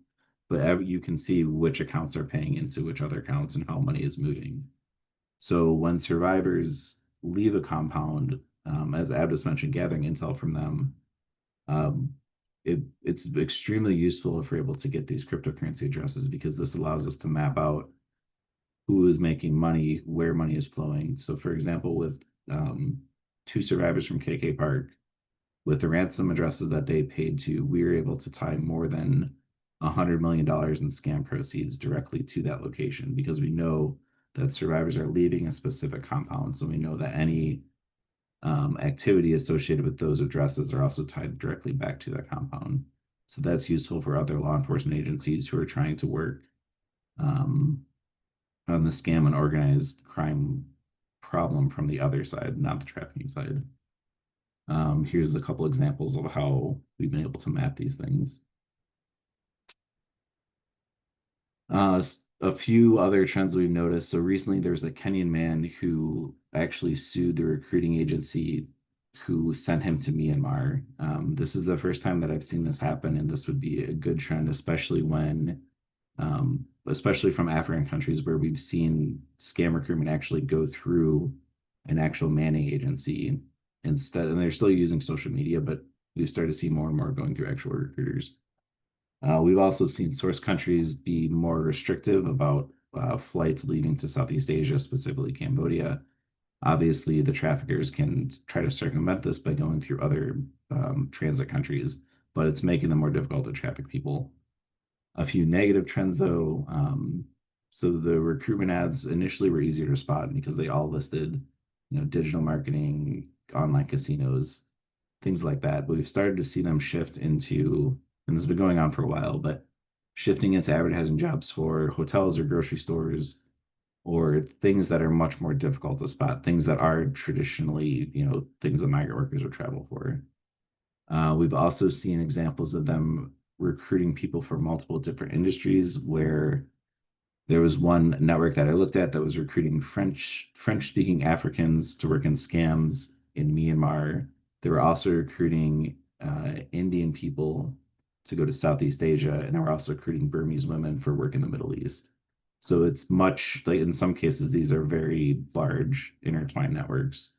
but you can see which accounts are paying into which other accounts and how money is moving. So when survivors leave a compound, as Abdus mentioned, gathering intel from them, it's extremely useful if we're able to get these cryptocurrency addresses, because this allows us to map out who is making money, where money is flowing. So for example, with 2 survivors from KK Park, with the ransom addresses that they paid to, we were able to tie more than $100 million in scam proceeds directly to that location, because we know that survivors are leaving a specific compound. So we know that any activity associated with those addresses are also tied directly back to that compound. So that's useful for other law enforcement agencies who are trying to work on the scam and organized crime problem from the other side, not the trafficking side. Here's a couple examples of how we've been able to map these things. A few other trends we've noticed. So recently there's a Kenyan man who actually sued the recruiting agency who sent him to Myanmar. This is the first time that I've seen this happen, and this would be a good trend, especially when, especially from African countries where we've seen scam recruitment actually go through an actual manning agency instead, and they're still using social media, but we've started to see more and more going through actual recruiters. We've also seen source countries be more restrictive about flights leaving to Southeast Asia, specifically Cambodia. Obviously, the traffickers can try to circumvent this by going through other transit countries, but it's making them more difficult to traffic people. A few negative trends, though. So the recruitment ads initially were easier to spot because they all listed, digital marketing, online casinos, things like that. But we've started to see them shift into, and this has been going on for a while, but shifting into advertising jobs for hotels or grocery stores, or things that are much more difficult to spot, things that are traditionally, things that migrant workers would travel for. We've also seen examples of them recruiting people for multiple different industries, where there was one network that I looked at that was recruiting French-speaking Africans to work in scams in Myanmar. They were also recruiting Indian people to go to Southeast Asia, and they were also recruiting Burmese women for work in the Middle East. So it's much, like, in some cases, these are very large intertwined networks.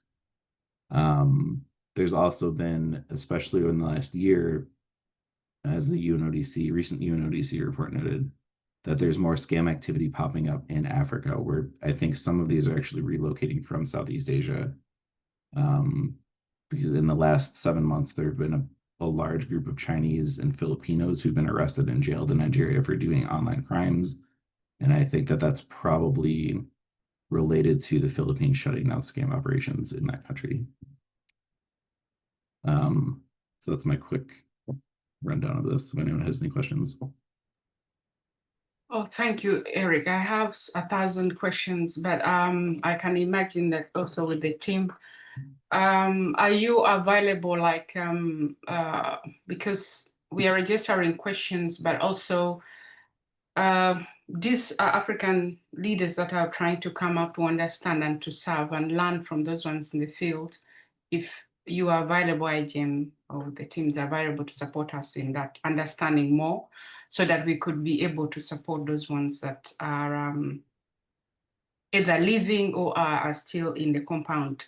There's also been, especially in the last year, as the recent UNODC report noted, that there's more scam activity popping up in Africa, where I think some of these are actually relocating from Southeast Asia. Because in the last 7 months, there have been a large group of Chinese and Filipinos who've been arrested and jailed in Nigeria for doing online crimes. And I think that that's probably related to the Philippines shutting down scam operations in that country. So that's my quick rundown of this. If anyone has any questions. Oh, thank you, Eric. I have 1,000 questions, but I can imagine that also with the team. Are you available, because we are registering questions, but also these are African leaders that are trying to come up to understand and to serve and learn from those ones in the field. If you are available, IGM or the teams are available to support us in that understanding more, so that we could be able to support those ones that are either leaving or are still in the compound.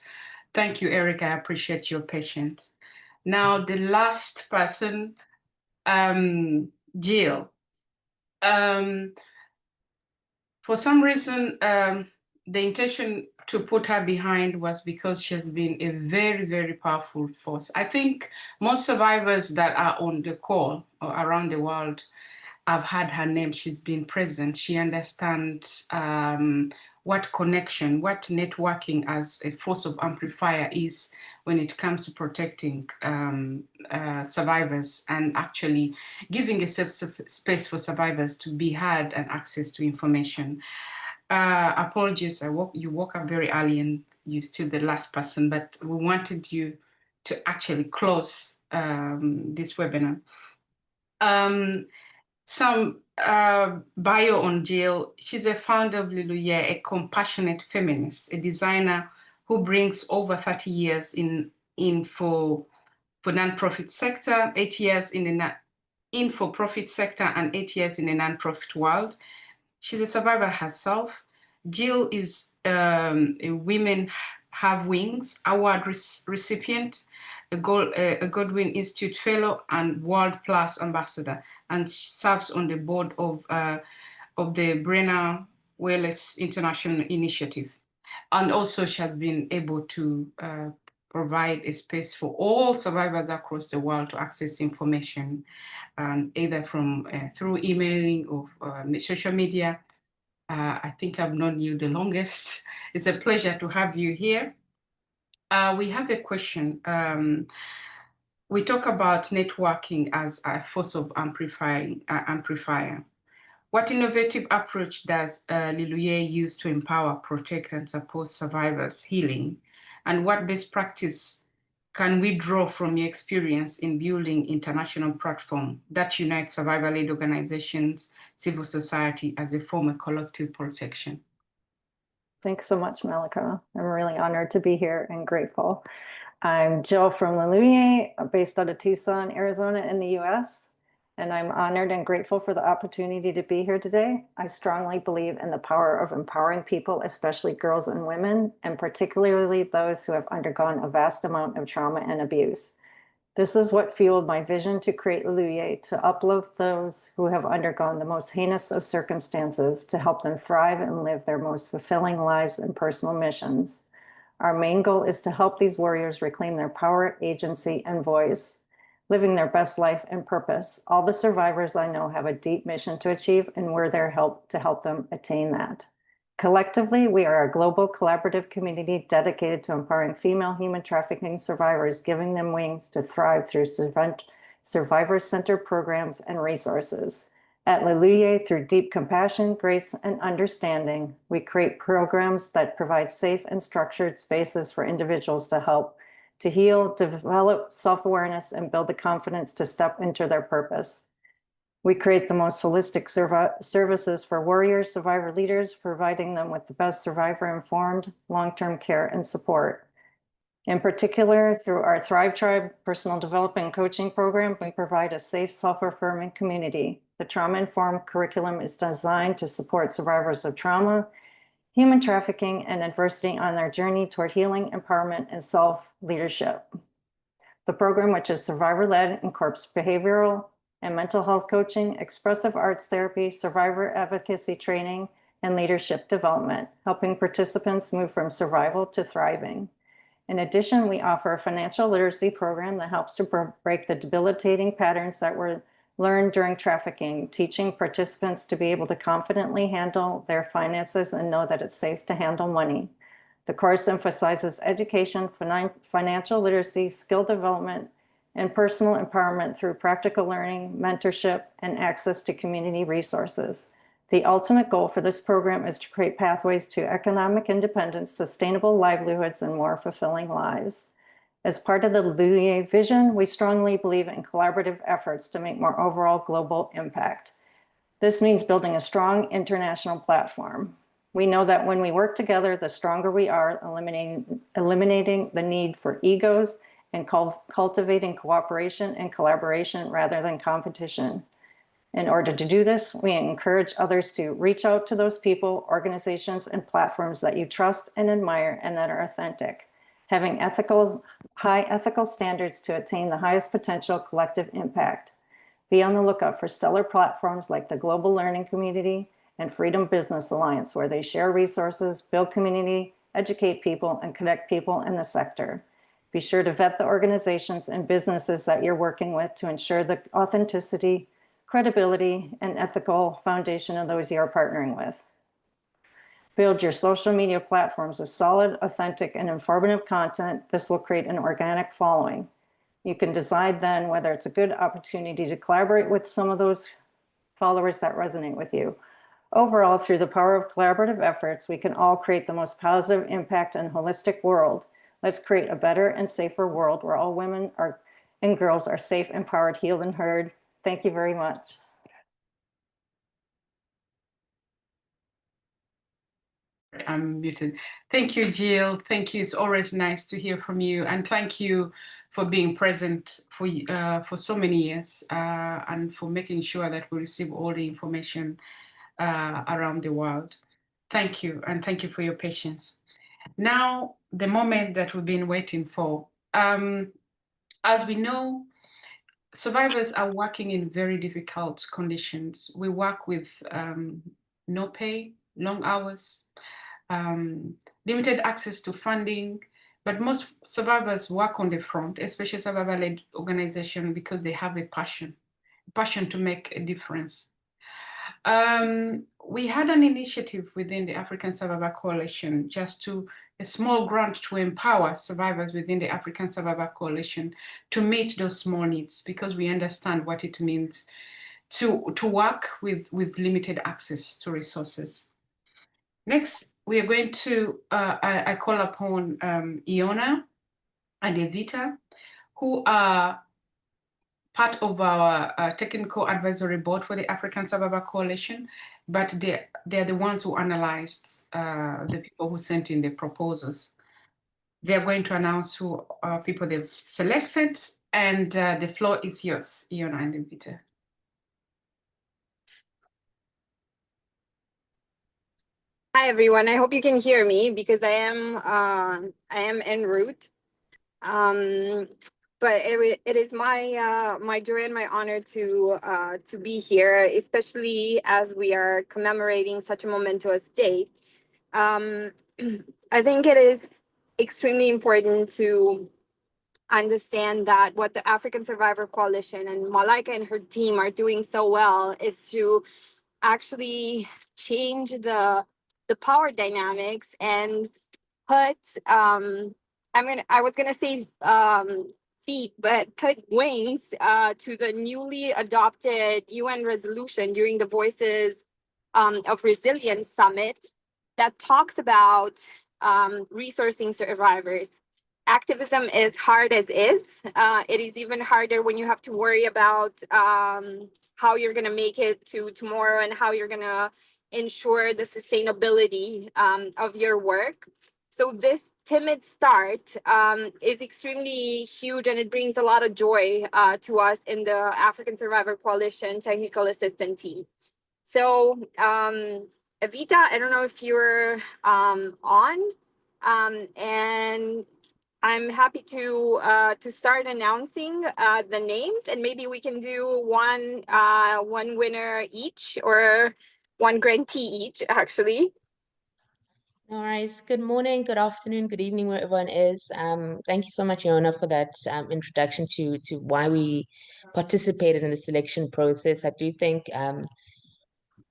Thank you, Eric. I appreciate your patience. Now, the last person, Jill. For some reason, the intention to put her behind was because she has been a very, very powerful force. I think most survivors that are on the call or around the world have heard her name. She's been present. She understands what connection, what networking as a force of amplifier is when it comes to protecting survivors and actually giving a safe space for survivors to be heard and access to information. Apologies, you woke up very early and you're still the last person, but we wanted you to actually close this webinar. Some bio on Jill. She's a founder of Liluye, a compassionate feminist, a designer who brings over 30 years in for nonprofit sector, 8 years in the for-profit sector, and 8 years in the nonprofit world. She's a survivor herself. Jill is a Women Have Wings Award recipient, a Godwin Institute Fellow, and World Plus Ambassador, and serves on the board of the Brenner Wellness International Initiative. And also she has been able to provide a space for all survivors across the world to access information, either from through emailing or social media. I think I've known you the longest. It's a pleasure to have you here. We have a question. We talk about networking as a force of amplifier. What innovative approach does Liluye use to empower, protect, and support survivors' healing? And what best practice can we draw from your experience in building international platform that unites survivor-led organizations, civil society as a form of collective protection? Thanks so much, Malika. I'm really honored to be here and grateful. I'm Jill from Liluye, based out of Tucson, Arizona in the US, and I'm honored and grateful for the opportunity to be here today. I strongly believe in the power of empowering people, especially girls and women, and particularly those who have undergone a vast amount of trauma and abuse. This is what fueled my vision to create Luluye, to uplift those who have undergone the most heinous of circumstances, to help them thrive and live their most fulfilling lives and personal missions. Our main goal is to help these warriors reclaim their power, agency, and voice, living their best life and purpose. All the survivors I know have a deep mission to achieve, and we're there to help them attain that. Collectively, we are a global collaborative community dedicated to empowering female human trafficking survivors, giving them wings to thrive through survivor-centered programs and resources. At Luluye, through deep compassion, grace, and understanding, we create programs that provide safe and structured spaces for individuals to help, to heal, develop self-awareness, and build the confidence to step into their purpose. We create the most holistic services for warriors, survivor leaders, providing them with the best survivor-informed long-term care and support. In particular, through our Thrive Tribe personal development and coaching program, we provide a safe, self-affirming community. The trauma-informed curriculum is designed to support survivors of trauma, human trafficking, and adversity on their journey toward healing, empowerment, and self-leadership. The program, which is survivor-led, incorporates behavioral and mental health coaching, expressive arts therapy, survivor advocacy training, and leadership development, helping participants move from survival to thriving. In addition, we offer a financial literacy program that helps to break the debilitating patterns that were learned during trafficking, teaching participants to be able to confidently handle their finances and know that it's safe to handle money. The course emphasizes education, financial literacy, skill development, and personal empowerment through practical learning, mentorship, and access to community resources. The ultimate goal for this program is to create pathways to economic independence, sustainable livelihoods, and more fulfilling lives. As part of the Luluye vision, we strongly believe in collaborative efforts to make more overall global impact. This means building a strong international platform. We know that when we work together, the stronger we are, eliminating the need for egos and cultivating cooperation and collaboration rather than competition. In order to do this, we encourage others to reach out to those people, organizations, and platforms that you trust and admire and that are authentic, having high ethical standards to attain the highest potential collective impact. Be on the lookout for stellar platforms like the Global Learning Community and Freedom Business Alliance, where they share resources, build community, educate people, and connect people in the sector. Be sure to vet the organizations and businesses that you're working with to ensure the authenticity, credibility, and ethical foundation of those you are partnering with. Build your social media platforms with solid, authentic, and informative content. This will create an organic following. You can decide then whether it's a good opportunity to collaborate with some of those followers that resonate with you. Overall, through the power of collaborative efforts, we can all create the most positive impact and holistic world. Let's create a better and safer world where all women and girls are safe, empowered, healed, and heard. Thank you very much. I'm muted. Thank you, Jill. Thank you. It's always nice to hear from you. And thank you for being present for so many years and for making sure that we receive all the information around the world. Thank you. And thank you for your patience. Now, the moment that we've been waiting for. As we know, survivors are working in very difficult conditions. We work with no pay, long hours, limited access to funding, but most survivors work on the front, especially survivor-led organizations, because they have a passion to make a difference. We had an initiative within the African Survivor Coalition, a small grant to empower survivors within the African Survivor Coalition to meet those small needs, because we understand what it means to work with limited access to resources. Next, we are going to, I call upon Iona and Evita, who are part of our technical advisory board for the African Survivor Coalition, but they're the ones who analyzed the people who sent in the proposals. They're going to announce who people they've selected, and the floor is yours, Iona and Evita. Hi everyone, I hope you can hear me because I am en route. but it is my my joy and my honor to be here, especially as we are commemorating such a momentous day. I think it is extremely important to understand that what the African Survivor Coalition and Malaika and her team are doing so well is to actually change the power dynamics and put I was gonna say feet, but put wings to the newly adopted UN resolution during the Voices of Resilience Summit that talks about resourcing survivors. Activism is hard as is. It is even harder when you have to worry about how you're going to make it to tomorrow and how you're going to ensure the sustainability of your work. So this timid start is extremely huge, and it brings a lot of joy to us in the African Survivor Coalition Technical Assistant Team. So Evita, I don't know if you're on, and I'm happy to start announcing the names, and maybe we can do one winner each, or one grantee each, actually. All right. Good morning, good afternoon, good evening, where everyone is. Thank you so much, Iona, for that introduction to why we participated in the selection process. I do think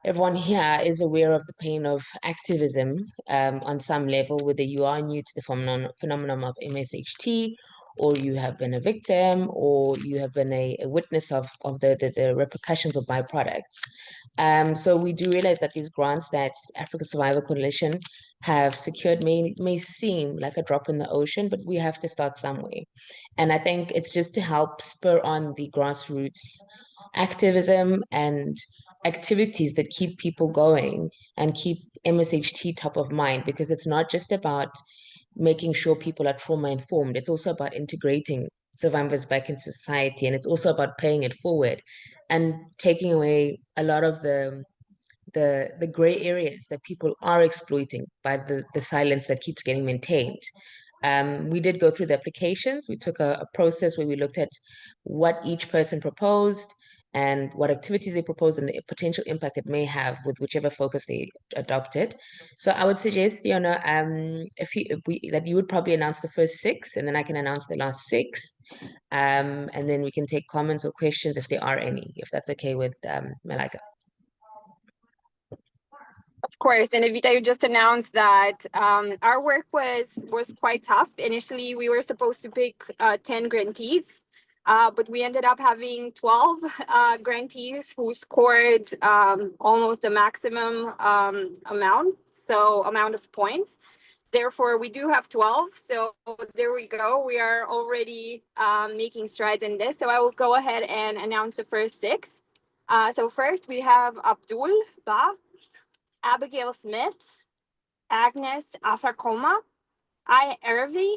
everyone here is aware of the pain of activism on some level, whether you are new to the phenomenon of MSHT, or you have been a victim, or you have been a witness of the repercussions of byproducts. So we do realize that these grants that Africa Survivor Coalition have secured may seem like a drop in the ocean, but we have to start somewhere. And I think it's just to help spur on the grassroots activism and activities that keep people going and keep MSHT top of mind, because it's not just about making sure people are trauma informed, it's also about integrating survivors back into society, and it's also about paying it forward and taking away a lot of the gray areas that people are exploiting by the silence that keeps getting maintained. We did go through the applications. We took a process where we looked at what each person proposed and what activities they proposed and the potential impact it may have with whichever focus they adopted. So I would suggest, Iona, that you would probably announce the first 6, and then I can announce the last 6. And then we can take comments or questions if there are any, if that's okay with Malaika. Of course, and Evita, you just announced that our work was quite tough. Initially, we were supposed to pick 10 grantees, but we ended up having 12 grantees who scored almost the maximum amount of points. Therefore, we do have 12. So there we go. We are already making strides in this. So I will go ahead and announce the first 6. So first we have Abdul Ba, Abigail Smith, Agnes Afakoma, I Ervi,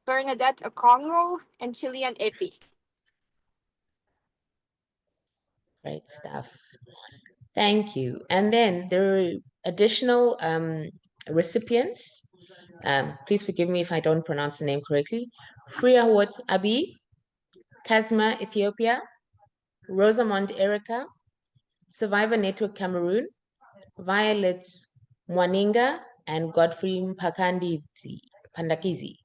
Bernadette Okongo, and Chilean Epi. Great stuff. Thank you. And then there are additional recipients. Please forgive me if I don't pronounce the name correctly. Friahot Abi, Kazma Ethiopia, Rosamond Erica, Survivor Network Cameroon, Violet Mwaninga, and Godfrey Pandakizi.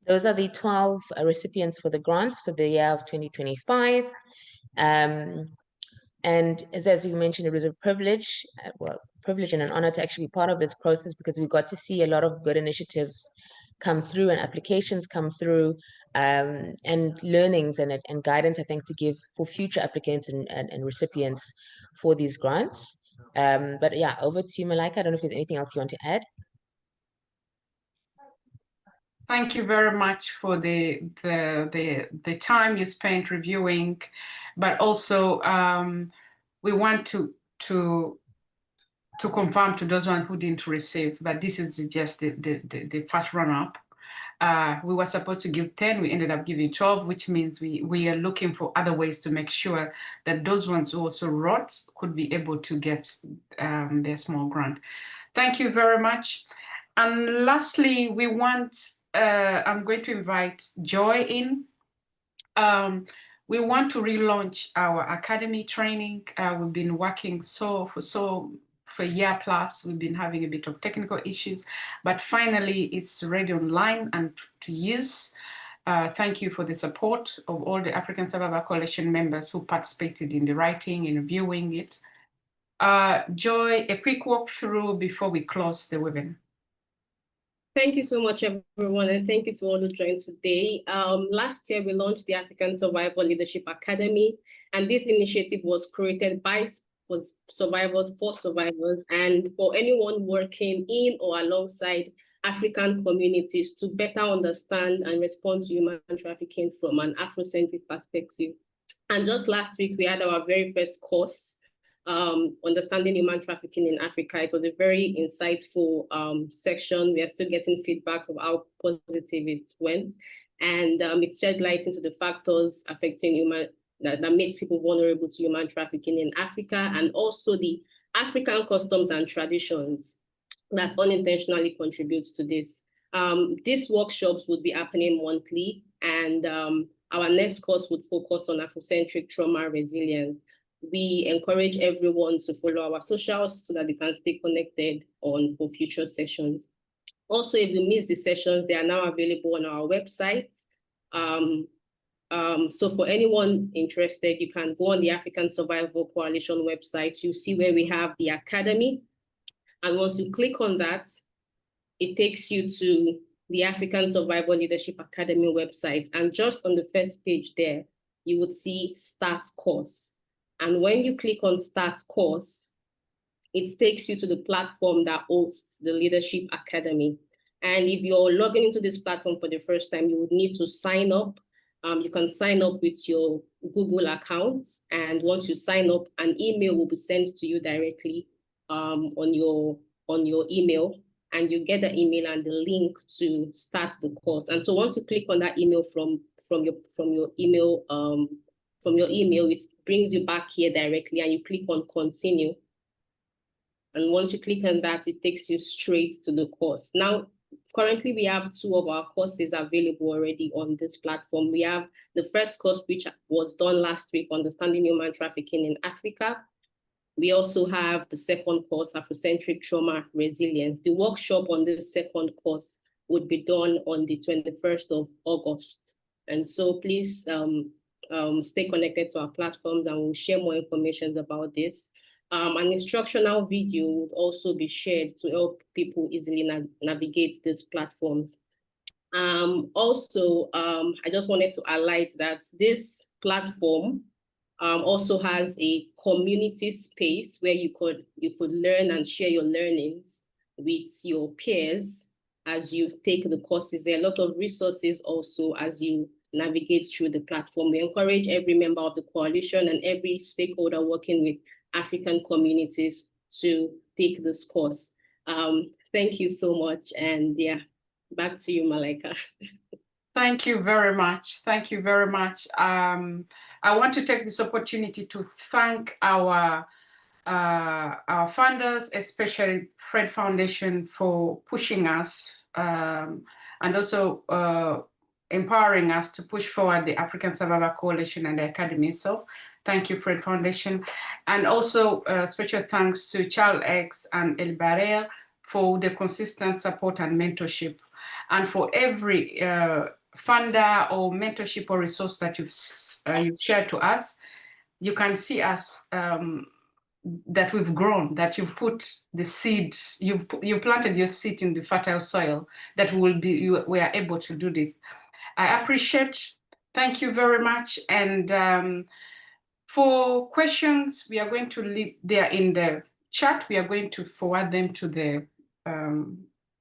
Those are the 12 recipients for the grants for the year of 2025. And as we mentioned, it was a privilege, privilege and an honor to actually be part of this process, because we got to see a lot of good initiatives come through and applications come through, and learnings and guidance, I think, to give for future applicants and recipients for these grants. But yeah, over to you, Malaika. I don't know if there's anything else you want to add. Thank you very much for the time you spent reviewing, but also we want to confirm to those ones who didn't receive, but this is just the first run-up. We were supposed to give 10, we ended up giving 12, which means we are looking for other ways to make sure that those ones who also wrote could be able to get their small grant. Thank you very much. And lastly, we want I'm going to invite Joy in. We want to relaunch our academy training. We've been working for a year plus. We've been having a bit of technical issues, but finally it's ready online and to use. Thank you for the support of all the African Survivor Coalition members who participated in the writing and reviewing it. Joy, a quick walkthrough before we close the webinar. Thank you so much, everyone, and thank you to all who joined today. Last year, we launched the African Survival Leadership Academy, and this initiative was created by survivors for survivors and for anyone working in or alongside African communities to better understand and respond to human trafficking from an Afrocentric perspective. And just last week, we had our very first course, Understanding Human Trafficking in Africa. It was a very insightful section. We are still getting feedbacks of how positive it went. And it shed light into the factors affecting that makes people vulnerable to human trafficking in Africa, and also the African customs and traditions that unintentionally contributes to this. These workshops would be happening monthly, and our next course would focus on Afrocentric trauma resilience. We encourage everyone to follow our socials so that they can stay connected for future sessions. Also, if you miss the sessions, they are now available on our website. So for anyone interested, you can go on the African Survival Coalition website. You see where we have the academy. And once you click on that, it takes you to the African Survival Leadership Academy website. And just on the first page there, you would see Start Course. And when you click on Start Course, it takes you to the platform that hosts the Leadership Academy. And if you're logging into this platform for the first time, you would need to sign up. You can sign up with your Google account. And once you sign up, an email will be sent to you directly on your email. And you get the email and the link to start the course. And so once you click on that email from your email, it brings you back here directly, and you click on continue. And once you click on that, it takes you straight to the course. Now, currently we have 2 of our courses available already on this platform. We have the first course, which was done last week, Understanding Human Trafficking in Africa. We also have the second course, Afrocentric Trauma Resilience. The workshop on this second course would be done on the 21st of August. And so please, stay connected to our platforms, and we'll share more information about this. An instructional video would also be shared to help people easily navigate these platforms. Also, I just wanted to highlight that this platform also has a community space where you could learn and share your learnings with your peers as you take the courses. There are a lot of resources also as you navigate through the platform. We encourage every member of the coalition and every stakeholder working with African communities to take this course. Thank you so much. And yeah, back to you, Malaika. Thank you very much. Thank you very much. I want to take this opportunity to thank our funders, especially Fred Foundation, for pushing us and also empowering us to push forward the African Survivor Coalition and the Academy itself. Thank you, Fred Foundation. And also special thanks to Charles X and El Barrel for the consistent support and mentorship. And for every funder or mentorship or resource that you've shared to us, you can see us that we've grown, that you've put the seeds, you planted your seed in the fertile soil, that we are able to do this. I appreciate, thank you very much. And for questions, we are going to leave there in the chat. We are going to forward them to the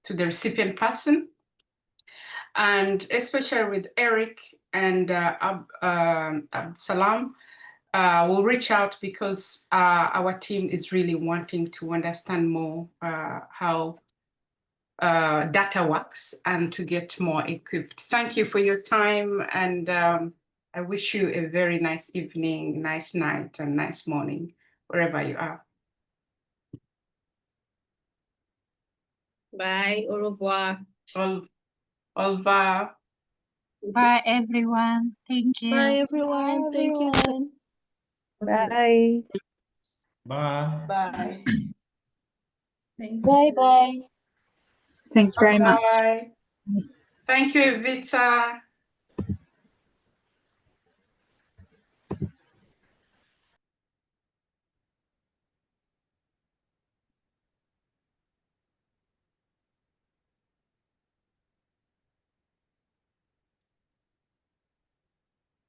recipient person. And especially with Eric and Absalam, we'll reach out because our team is really wanting to understand more how data works and to get more equipped. Thank you for your time, and I wish you a very nice evening, nice night, and nice morning, wherever you are. Bye, au revoir. Olva. Bye, everyone. Thank you. Bye, everyone. Thank you so Bye. Bye. Bye. Bye bye. Thanks very much. Bye. Thank you, Evita.